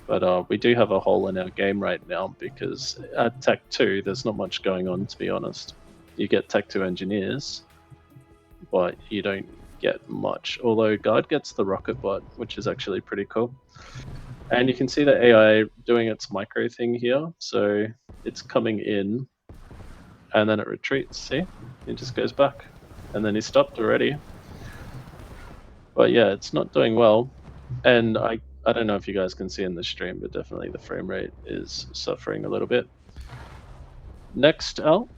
But we do have a hole in our game right now because at Tech 2 there's not much going on, to be honest. You get Tech 2 engineers, but you don't get much. Although Guard gets the rocket bot, which is actually pretty cool. And you can see the AI doing its micro thing here. So it's coming in and then it retreats. See? It just goes back. And then he stopped already. But yeah, it's not doing well. And I don't know if you guys can see in the stream, but definitely the frame rate is suffering a little bit. Next, Al?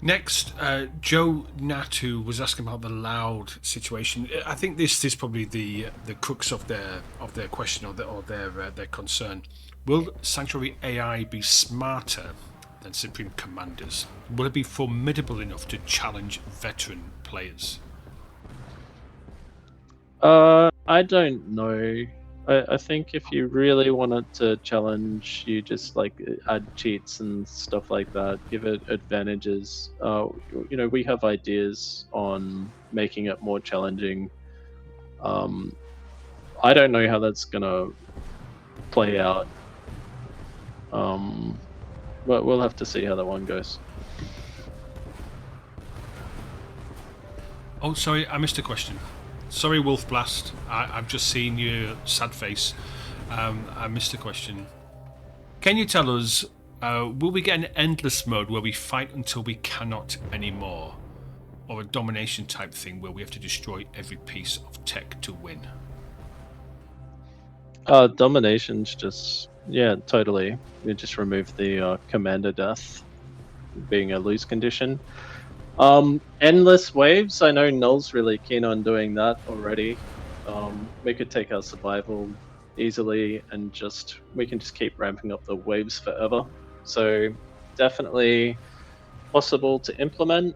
Next, Joe Natu was asking about the loud situation. I think this is probably the crux of their question or their concern. Will Sanctuary AI be smarter than Supreme Commanders? Will it be formidable enough to challenge veteran players? I don't know. I think if you really wanted to challenge, you just like add cheats and stuff like that, give it advantages. We have ideas on making it more challenging. I don't know how that's gonna play out. But we'll have to see how that one goes. Oh, sorry, I missed a question. Sorry, Wolf Blast. I've just seen your sad face. I missed a question. Can you tell us, will we get an endless mode where we fight until we cannot anymore? Or a domination type thing where we have to destroy every piece of tech to win? Domination's just, yeah, totally. You just remove the Commander Death being a lose condition. Endless waves, I know Null's really keen on doing that already. We could take our survival easily and we can just keep ramping up the waves forever. So definitely possible to implement,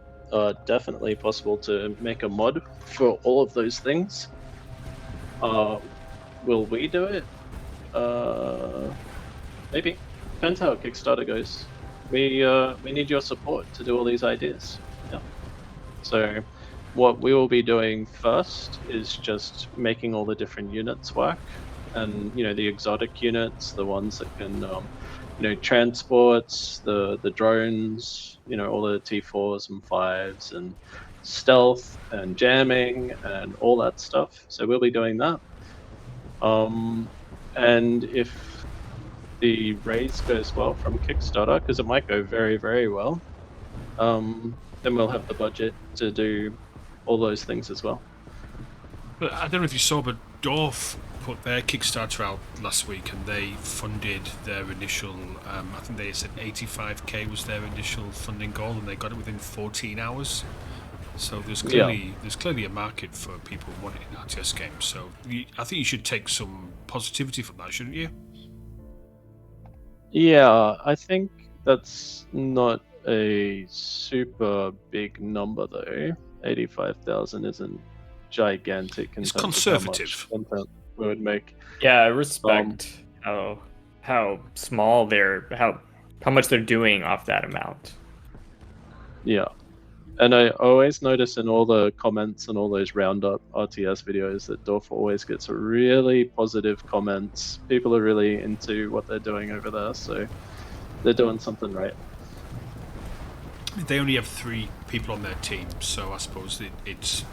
definitely possible to make a mod for all of those things. Will we do it? Maybe. Depends how Kickstarter goes. We need your support to do all these ideas. Yeah. So what we will be doing first is just making all the different units work, and the exotic units, the ones that can transports, the drones, all the T4s and 5s and stealth and jamming and all that stuff. So we'll be doing that. And if the raise goes well from Kickstarter, because it might go very, very well, then we'll have the budget to do all those things as well. But I don't know if you saw, but Dorf put their Kickstarter out last week, and they funded their initial. I think they said 85k was their initial funding goal, and they got it within 14 hours. So there's clearly a market for people wanting an RTS game. So I think you should take some positivity from that, shouldn't you? Yeah, I think that's not a super big number though. 85,000 isn't gigantic. It's conservative. How much content we would make. Yeah, I respect how small how much they're doing off that amount. Yeah. And I always notice in all the comments and all those roundup RTS videos that Dorf always gets really positive comments. People are really into what they're doing over there, so they're doing something right. They only have 3 people on their team, so I suppose it's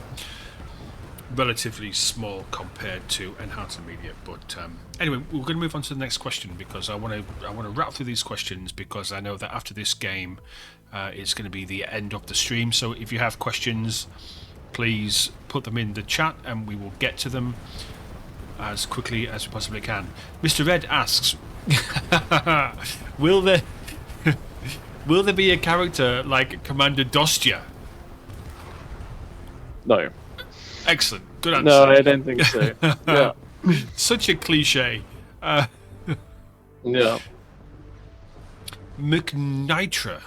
relatively small compared to Enhanced Media. But anyway, we're going to move on to the next question, because I want to wrap through these questions, because I know that after this game it's going to be the end of the stream. So if you have questions, please put them in the chat and we will get to them as quickly as we possibly can. Mr. Red asks, will there be a character like Commander Dostya? No. Excellent. Good answer. No, I don't think so. Yeah. Such a cliche. Yeah. McNitra.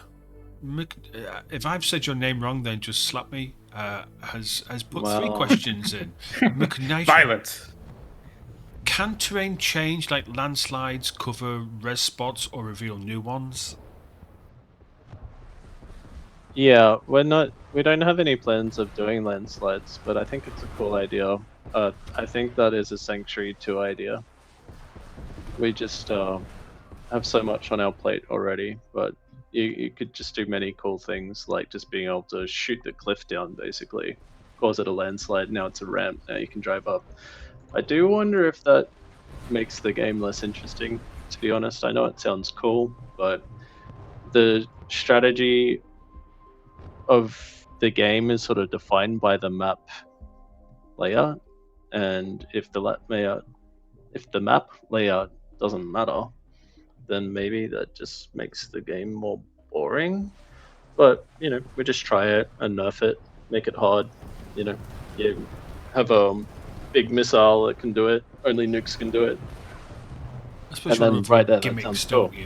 If I've said your name wrong, then just slap me. Has put 3 questions in. McNitra. Violence. Can terrain change, like landslides, cover res spots, or reveal new ones? Yeah, we don't have any plans of doing landslides, but I think it's a cool idea. I think that is a Sanctuary 2 idea. We just have so much on our plate already, but you could just do many cool things, like just being able to shoot the cliff down, basically. Cause it a landslide, now it's a ramp, now you can drive up. I do wonder if that makes the game less interesting, to be honest. I know it sounds cool, but the strategy of the game is sort of defined by the map layout, and if the map layout doesn't matter, then maybe that just makes the game more boring. But we just try it and nerf it, make it hard. You have a big missile that can do it, only nukes can do it. I suppose and you then right there, gimmicks, that sounds don't cool.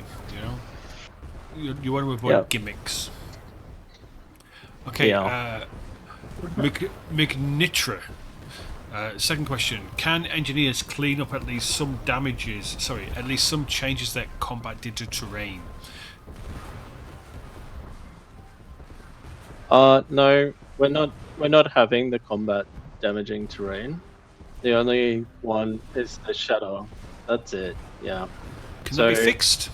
You want to avoid gimmicks. Okay, Yeah. McNitra. Second question: can engineers clean up at least some changes that combat did to terrain? No, we're not having the combat damaging terrain. The only one is the shadow. That's it. Yeah. Can that be So- fixed?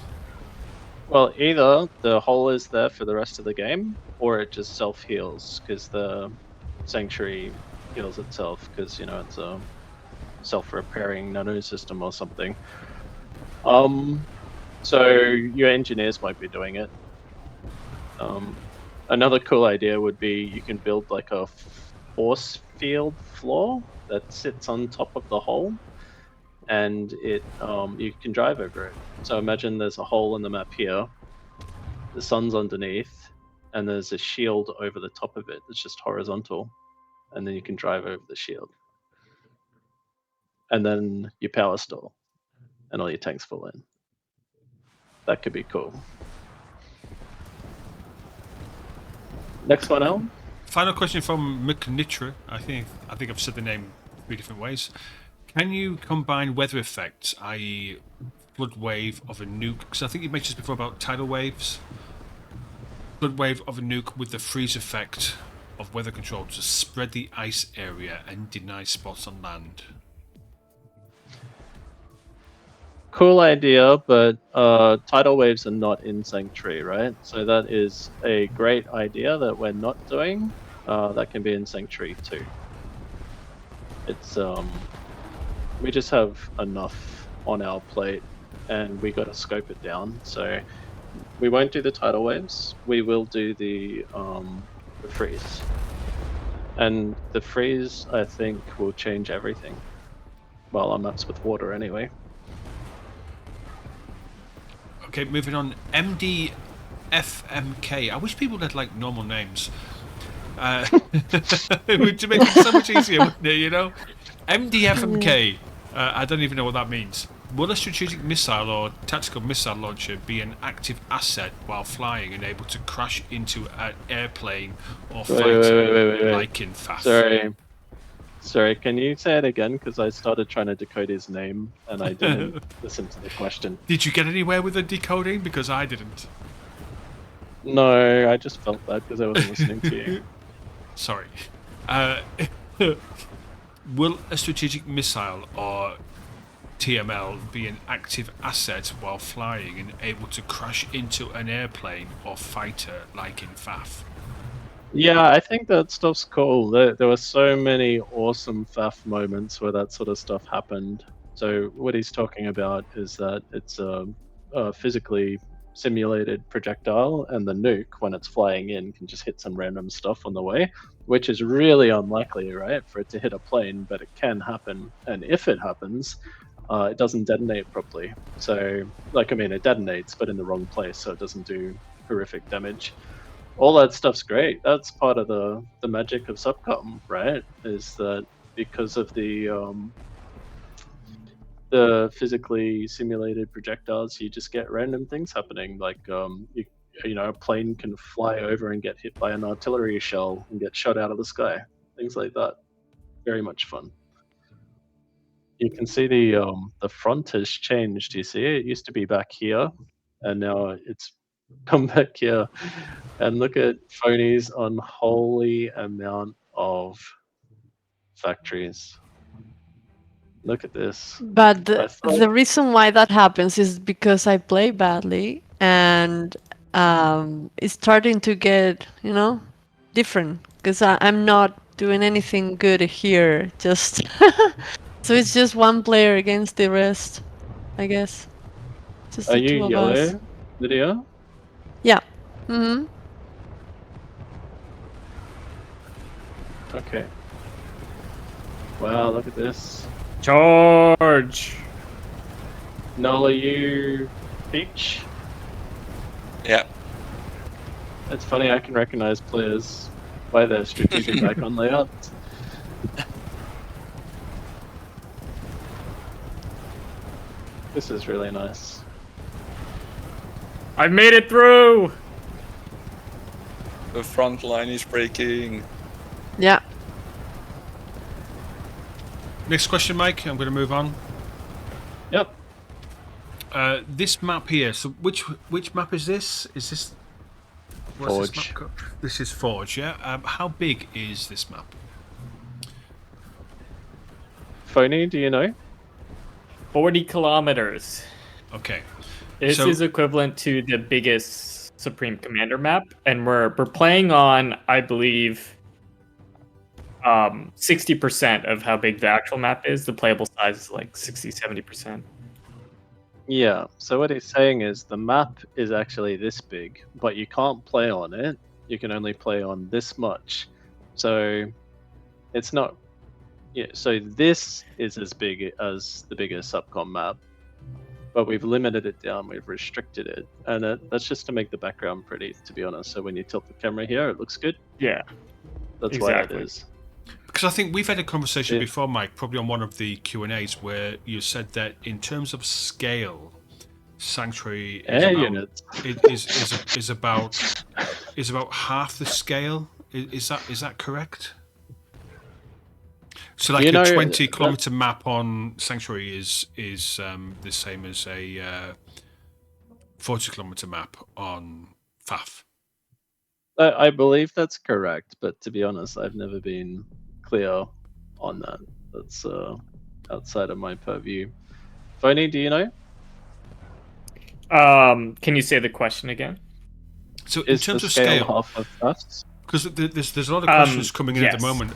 Well, either the hole is there for the rest of the game, or it just self heals because the sanctuary heals itself because it's a self-repairing nano system or something. So your engineers might be doing it. Another cool idea would be you can build like a force field floor that sits on top of the hole, and you can drive over it. So imagine there's a hole in the map here, the sun's underneath, and there's a shield over the top of it that's just horizontal, and then you can drive over the shield. And then you power stall, and all your tanks fall in. That could be cool. Next one, Al. Final question from McNitra. I think I've said the name 3 different ways. Can you combine weather effects, i.e., flood wave of a nuke? Because I think you mentioned before about tidal waves. Flood wave of a nuke with the freeze effect of weather control to spread the ice area and deny spots on land. Cool idea, but tidal waves are not in Sanctuary, right? So that is a great idea that we're not doing. That can be in Sanctuary too. It's we just have enough on our plate, and we got to scope it down. So we won't do the tidal waves. We will do the freeze, and the freeze I think will change everything. Well, our maps with water anyway. Okay, moving on. MDFMK. I wish people had like normal names. It would make it so much easier, wouldn't it? MDFMK. I don't even know what that means. Will a strategic missile or tactical missile launcher be an active asset while flying and able to crash into an airplane or fighter Wait. like in FAF? Sorry, can you say it again? Because I started trying to decode his name and I didn't listen to the question. Did you get anywhere with the decoding? Because I didn't. No, I just felt bad because I wasn't listening to you. Sorry. Will a strategic missile or TML be an active asset while flying and able to crash into an airplane or fighter like in FAF? Yeah, I think that stuff's cool. There were so many awesome FAF moments where that sort of stuff happened. So what he's talking about is that it's a physically simulated projectile, and the nuke, when it's flying in, can just hit some random stuff on the way, which is really unlikely, right, for it to hit a plane, but it can happen. And if it happens, it doesn't detonate properly. So, it detonates, but in the wrong place, so it doesn't do horrific damage. All that stuff's great. That's part of the magic of Subcom, right? Is that because of the physically simulated projectiles, you just get random things happening. Like a plane can fly over and get hit by an artillery shell and get shot out of the sky. Things like that. Very much fun. You can see the front has changed. You see, it used to be back here, and now it's come back here. And look at FoneE's unholy amount of factories. Look at this. But the reason why that happens is because I play badly, and it's starting to get, different. Because I'm not doing anything good here. Just so it's just one player against the rest, I guess. Just Are the two you of yellow, us. Lydia? Yeah. Mm-hmm. Okay. Wow, look at this. Charge! Null, are you Peach? Yeah. It's funny, I can recognize players by their strategic icon layout. This is really nice. I made it through! The front line is breaking. Yeah. Next question, Mike. I'm going to move on. Yep. This map here. So which map is this? Is this what's this Forge. map called? This is Forge. Yeah. How big is this map? FoneE, do you know? 40 kilometers. Okay. This So- is equivalent to the biggest Supreme Commander map, and we're playing on, I believe, 60% of how big the actual map is. The playable size is like 60-70%. Yeah, so what he's saying is the map is actually this big, but you can't play on it. You can only play on this much. So it's not. Yeah, so this is as big as the bigger subcom map, but we've limited it down, we've restricted it. And that's just to make the background pretty, to be honest. So when you tilt the camera here, it looks good. Yeah. That's why it Exactly. is. Because I think we've had a conversation Yeah. before, Mike, probably on one of the Q&As, where you said that in terms of scale, Sanctuary is Air about, units. is about half the scale. Is that correct? So like You know, a 20-kilometer map on Sanctuary is the same as a 40-kilometer map on FAF. I believe that's correct, but to be honest, I've never been clear on that. That's outside of my purview. FoneE, do you know? Can you say the question again? So in Is terms the of scale scale, half of us? because there's a lot of questions coming in at the yes. moment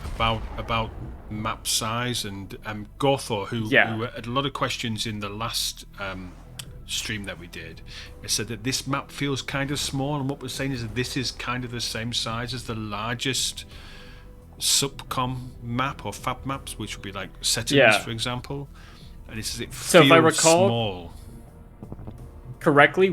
about map size, and Gorthor, who had a lot of questions in the last stream that we did, it said that this map feels kind of small, and what we're saying is that this is kind of the same size as the largest subcom map or fab maps, which would be like settings, for example. And it says it feels if I recall small. Correctly,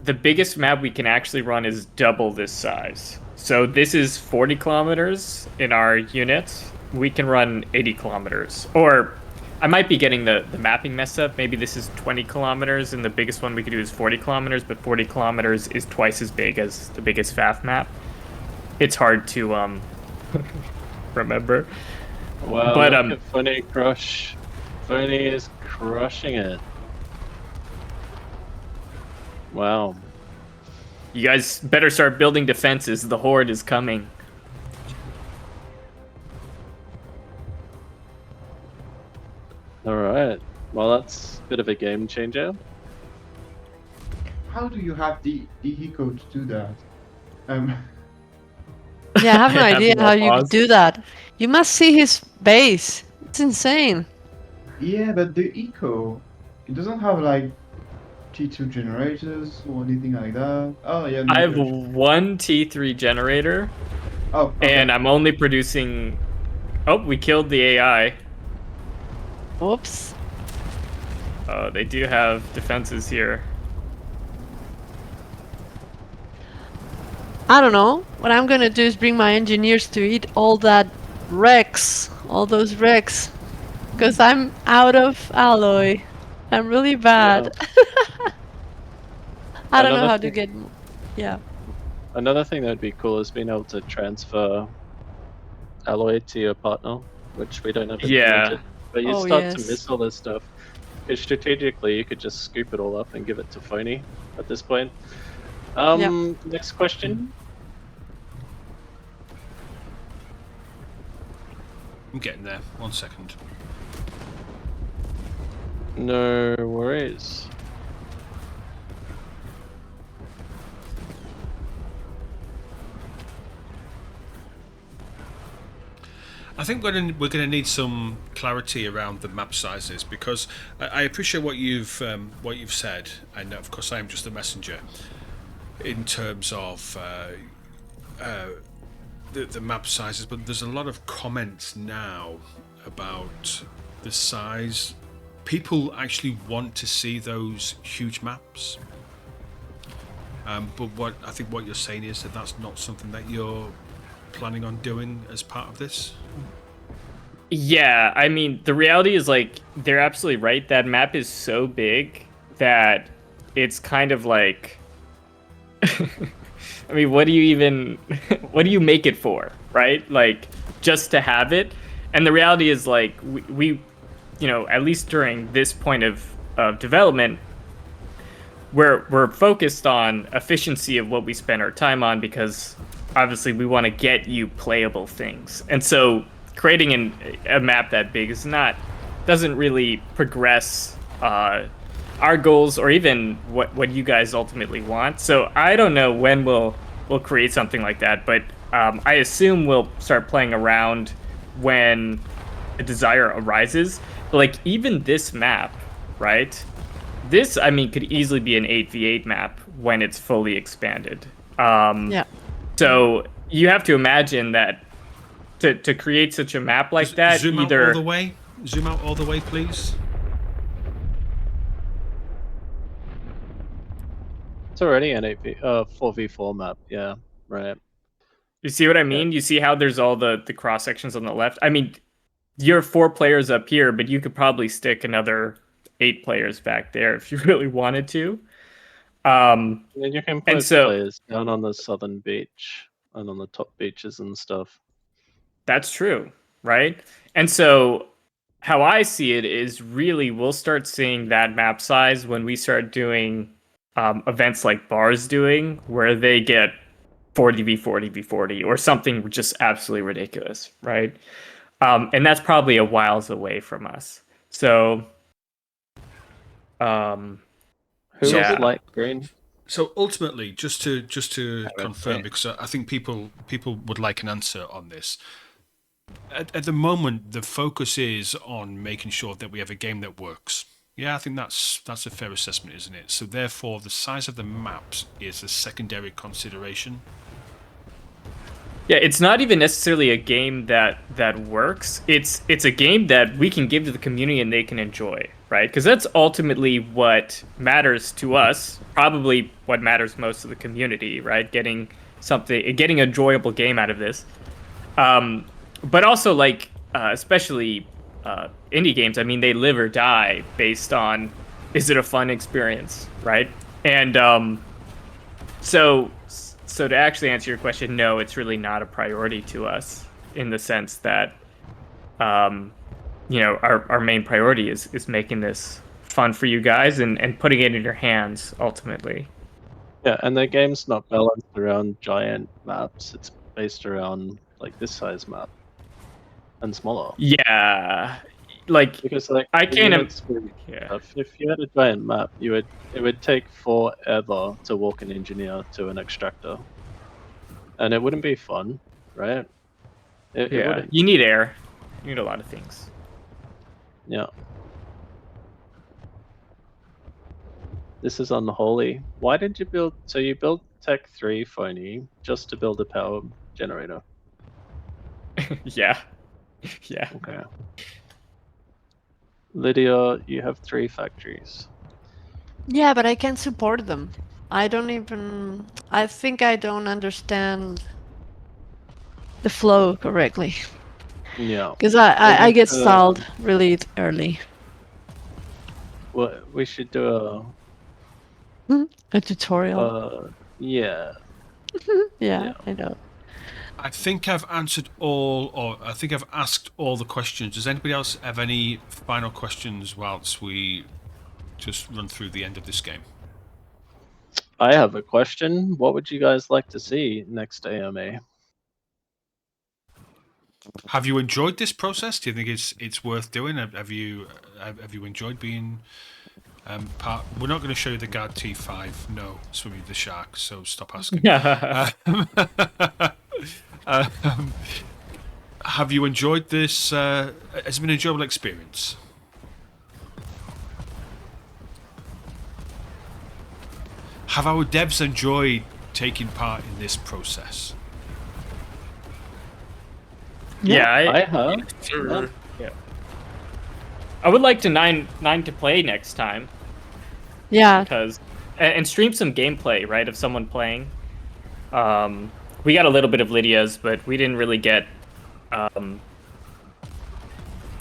the biggest map we can actually run is double this size. So this is 40 kilometers in our unit. We can run 80 kilometers. Or I might be getting the mapping messed up. Maybe this is 20 kilometers and the biggest one we could do is 40 kilometers, but 40 kilometers is twice as big as the biggest FAF map. It's hard to remember. Wow, But, look at FoneE crush. FoneE is crushing it. Wow. You guys better start building defenses. The horde is coming. Alright. Well, that's a bit of a game changer. How do you have the eco to do that? Yeah, I have no I have idea no how you pause. do that. You must see his base. It's insane. Yeah, but the eco, it doesn't have like T2 generators or anything like that. Oh yeah. No, I have there's- one T3 generator, Oh, okay. and I'm only producing... Oh, we killed the AI. Oops. Oh, they do have defenses here. I don't know. What I'm gonna do is bring my engineers to eat all that Rex, all those Rex, because I'm out of alloy. I'm really bad. I don't know Another how to thing- get. Yeah. Another thing that would be cool is being able to transfer alloy to your partner, which we don't have implemented. But you Oh, start to yes. miss all this stuff. Because strategically, you could just scoop it all up and give it to FoneE at this point. Next question. I'm getting there. 1 second. No worries. I think we're going to need some clarity around the map sizes, because I appreciate what you've said, and of course I am just a messenger in terms of the map sizes. But there's a lot of comments now about the size. People actually want to see those huge maps. But what I think what you're saying is that that's not something that you're planning on doing as part of this. Yeah, I mean, the reality is, like, they're absolutely right. That map is so big that it's kind of like... I mean, what do you make it for, right? Like, just to have it? And the reality is, like, we you know, at least during this point of development, we're focused on efficiency of what we spend our time on, because obviously we want to get you playable things. And so creating a map that big is not doesn't really progress our goals or even what you guys ultimately want. So I don't know when we'll create something like that, but I assume we'll start playing around when a desire arises. But like even this map, right? This, I mean, could easily be an 8v8 map when it's fully expanded. Yeah. So you have to imagine that to create such a map like that, Zoom either out all the way. Zoom out all the way, please. It's already an 4v4 map. Yeah, right. you see what I mean? You see how there's all the cross sections on the left? I mean, you're 4 players up here, but you could probably stick another 8 players back there if you really wanted to. And then you can put so- players down on the southern beach and on the top beaches and stuff. That's true, right? And so how I see it is really we'll start seeing that map size when we start doing events like Bar's doing, where they get 40v40 v40 or something just absolutely ridiculous, right? And that's probably a whiles away from us. So, Who Yeah. was light green? So ultimately, just to confirm, right. because I think people would like an answer on this. At the moment, the focus is on making sure that we have a game that works. Yeah, I think that's a fair assessment, isn't it? So therefore, the size of the maps is a secondary consideration. yeah, it's not even necessarily a game that works. It's a game that we can give to the community and they can enjoy, right? Because that's ultimately what matters to us. Probably what matters most to the community, right? Getting an enjoyable game out of this. But also, like, especially indie games, I mean, they live or die based on, is it a fun experience, right? And so to actually answer your question, no, it's really not a priority to us in the sense that, our main priority is making this fun for you guys and putting it in your hands, ultimately. Yeah, and the game's not balanced around giant maps. It's based around like this size map and smaller. Yeah, like, Because like I the can't units with yeah. stuff, if you had a giant map, it would take forever to walk an engineer to an extractor, and it wouldn't be fun, right? It Yeah, wouldn't. you need air. You need a lot of things. Yeah. This is unholy. Why did you build? So you built Tech 3 FoneE just to build a power generator. Yeah. Yeah. Okay. Lydia, you have 3 factories. Yeah, but I can't support them. I think I don't understand the flow correctly. Yeah. Because I get need to- stalled really early. Well, we should do A tutorial. yeah. Yeah, I know. I think I've answered I think I've asked all the questions. Does anybody else have any final questions whilst we just run through the end of this game? I have a question. What would you guys like to see next AMA? Have you enjoyed this process? Do you think it's worth doing? Have you enjoyed being part? We're not going to show you the Guard T5. No, swimming with the shark. So stop asking. Have you enjoyed this? Has it been an enjoyable experience? Have our devs enjoyed taking part in this process? I have. Sure. Yeah. I would like to nine to play next time Yeah, because and stream some gameplay, right, of someone playing. We got a little bit of Lydia's, but we didn't really get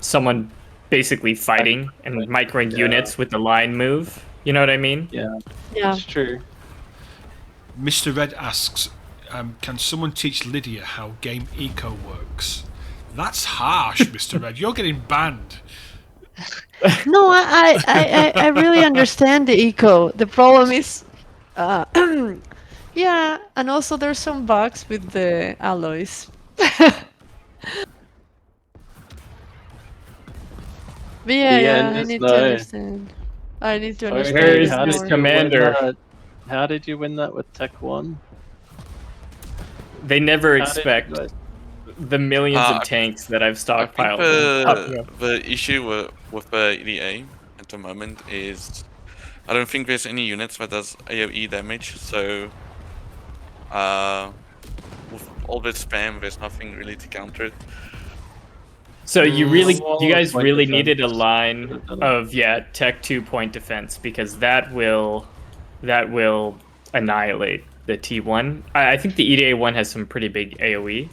someone basically fighting and microing units with the line move. You know what I mean? Yeah, yeah. it's true. Mr. Red asks, can someone teach Lydia how game eco works? That's harsh, Mr. Red. You're getting banned. No, I really understand the eco. The problem is, yeah, and also there's some bugs with the alloys. But yeah, The yeah, end I is need no. to understand. I need to Okay, understand Where is it how this did more. you win commander? that? How did you win that with Tech 1? They never How did you expect guys- the millions Uh, of tanks that I've I think stockpiled popping up. the issue with the EDA at the moment is I don't think there's any units that does AoE damage, so with all this spam, there's nothing really to counter it. So you Well, guys point really defense needed a could've line done it. of Tech 2 point defense because that will annihilate the T1. I think the EDA one has some pretty big AoE.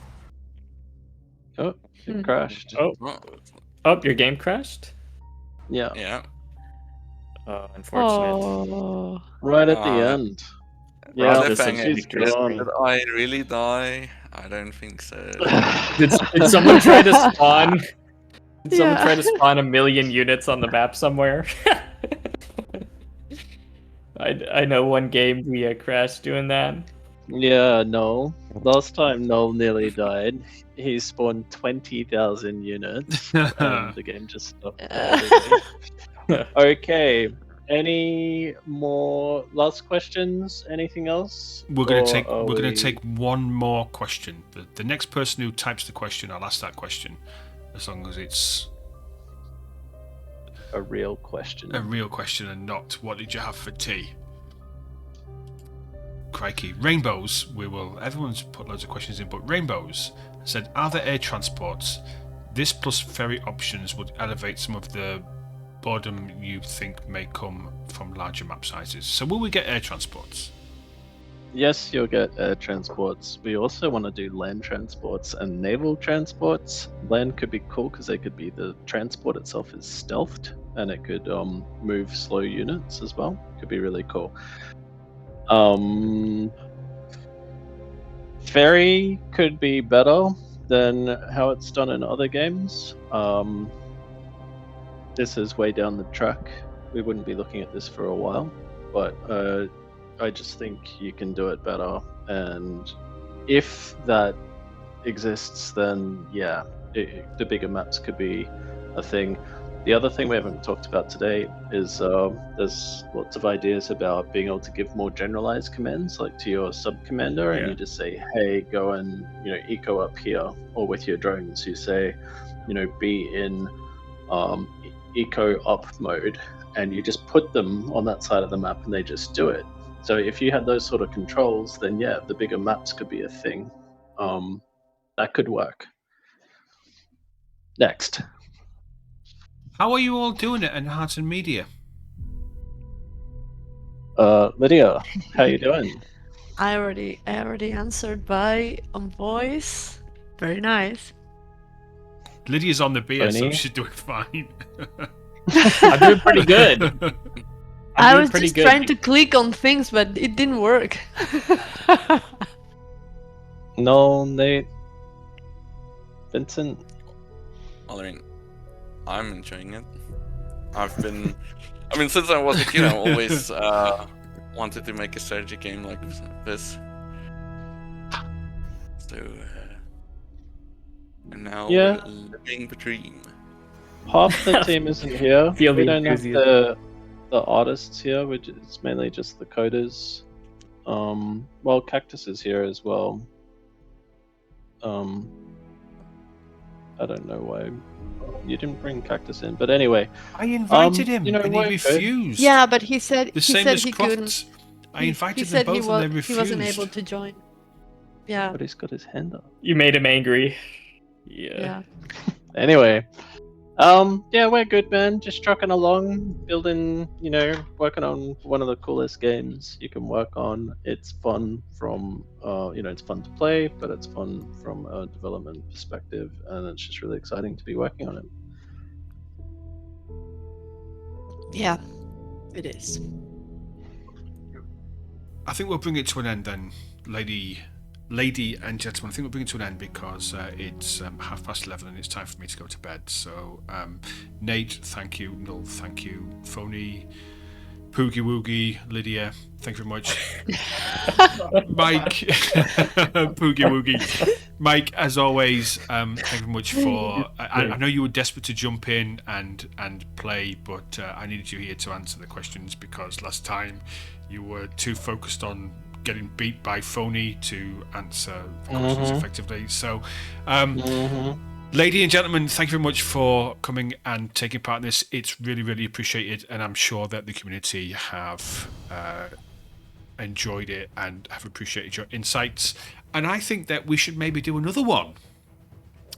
Oh, Hmm. it crashed. Oh, your game crashed? Yeah, Yeah. Unfortunate. Oh, right at the Uh, end. Rob, Yeah, this Fang, is she's victory. gone. did I really die? I don't think so. Did someone try to spawn? Did someone Yeah. try to spawn 1,000,000 units on the map somewhere? I know one game we crashed doing that. Yeah, Null. Last time Null nearly died, he spawned 20,000 units, and the game just stopped there. Okay. Any more last questions? Anything else? We're going Or to take are we're going we- to take one more question. The next person who types the question, I'll ask that question, as long as it's a real question. a real question and not what did you have for tea. Crikey, rainbows. Everyone's put loads of questions in, but rainbows said, are there air transports? This plus ferry options would elevate some of the boredom you think may come from larger map sizes. So will we get air transports? Yes, you'll get air transports. We also want to do land transports and naval transports. Land could be cool because the transport itself is stealthed and it could move slow units as well. Could be really cool. Ferry could be better than how it's done in other games. This is way down the track. We wouldn't be looking at this for a while, but I just think you can do it better. And if that exists, then yeah, the bigger maps could be a thing. The other thing we haven't talked about today is there's lots of ideas about being able to give more generalized commands, like to your sub commander, and Yeah. you just say, "Hey, go and eco up here," or with your drones, you say, "Be in eco up mode," and you just put them on that side of the map, and they just do it. So if you had those sort of controls, then yeah, the bigger maps could be a thing. That could work. Next. How are you all doing at Enhanced Media? Lydia, how you doing? I already answered by voice. Very nice. Lydia's on the beer, so FoneE? she's doing fine. I'm doing pretty good. I doing was pretty just good. trying to click on things, but it didn't work. No, Nate. Vincent. Well, I'm enjoying it. Since I was a kid, I always wanted to make a strategy game like this. So, I'm now Yeah. living the dream. Half the team isn't here. Feel We the don't have enthusiasm. the artists here, which is mainly just the coders. Well, Cactus is here as well. I don't know why you didn't bring Cactus in, but anyway. I invited him, and he we're good. refused. Yeah, but he said The he same said as he Crofts. couldn't. I He invited them said both, and they he refused. wasn't able to join. Yeah. But he's got his hand up. You made him angry. Yeah. Yeah. Anyway, yeah, we're good, man. Just trucking along, building, working on one of the coolest games you can work on. It's fun from, it's fun to play, but it's fun from a development perspective, and it's just really exciting to be working on it. Yeah. It is. I think we'll bring it to an end then, lady and gentlemen. I think we'll bring it to an end because it's 11:30 and it's time for me to go to bed. So, Nate, thank you. Null, thank you. FoneE, Poogie Woogie, Lydia, thank you very much. Mike, Poogie Woogie. Mike, as always, thank you very much for... I know you were desperate to jump in and play, but I needed you here to answer the questions because last time you were too focused on getting beat by FoneE to answer questions effectively. So, ladies and gentlemen, thank you very much for coming and taking part in this. It's really, really appreciated, and I'm sure that the community have enjoyed it and have appreciated your insights. And I think that we should maybe do another one.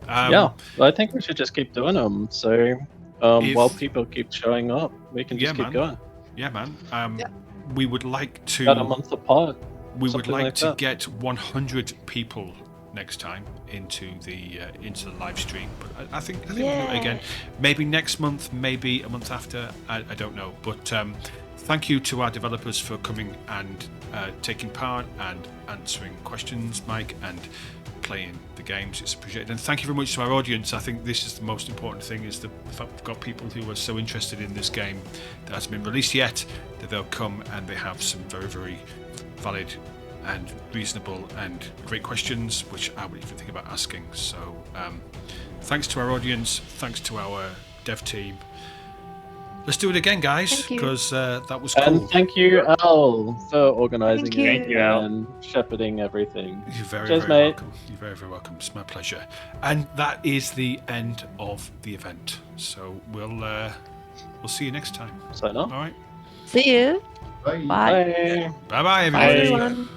Yeah, I think we should just keep doing them. So while people keep showing up, we can just keep going. Yeah, man. We would like to... About a month apart. We would like to that. get 100 people next time into the live stream, but I think we'll do it again. Maybe next month, maybe a month after. I don't know. But thank you to our developers for coming and taking part and answering questions, Mike, and playing the games. It's appreciated. And thank you very much to our audience. I think this is the most important thing, is the fact we've got people who are so interested in this game that hasn't been released yet, that they'll come and they have some very, very valid and reasonable and great questions, which I would even think about asking. So thanks to our audience, thanks to our dev team. Let's do it again, guys, because that was cool. And thank you, Al, for organising it Thank you, Al. and shepherding everything. You're very, Cheers, very mate. welcome. You're very, very welcome. It's my pleasure. And that is the end of the event. So we'll see you next time. Sign off. All right. See you. Bye. Bye. Bye. Bye-bye, Bye, everybody. everyone.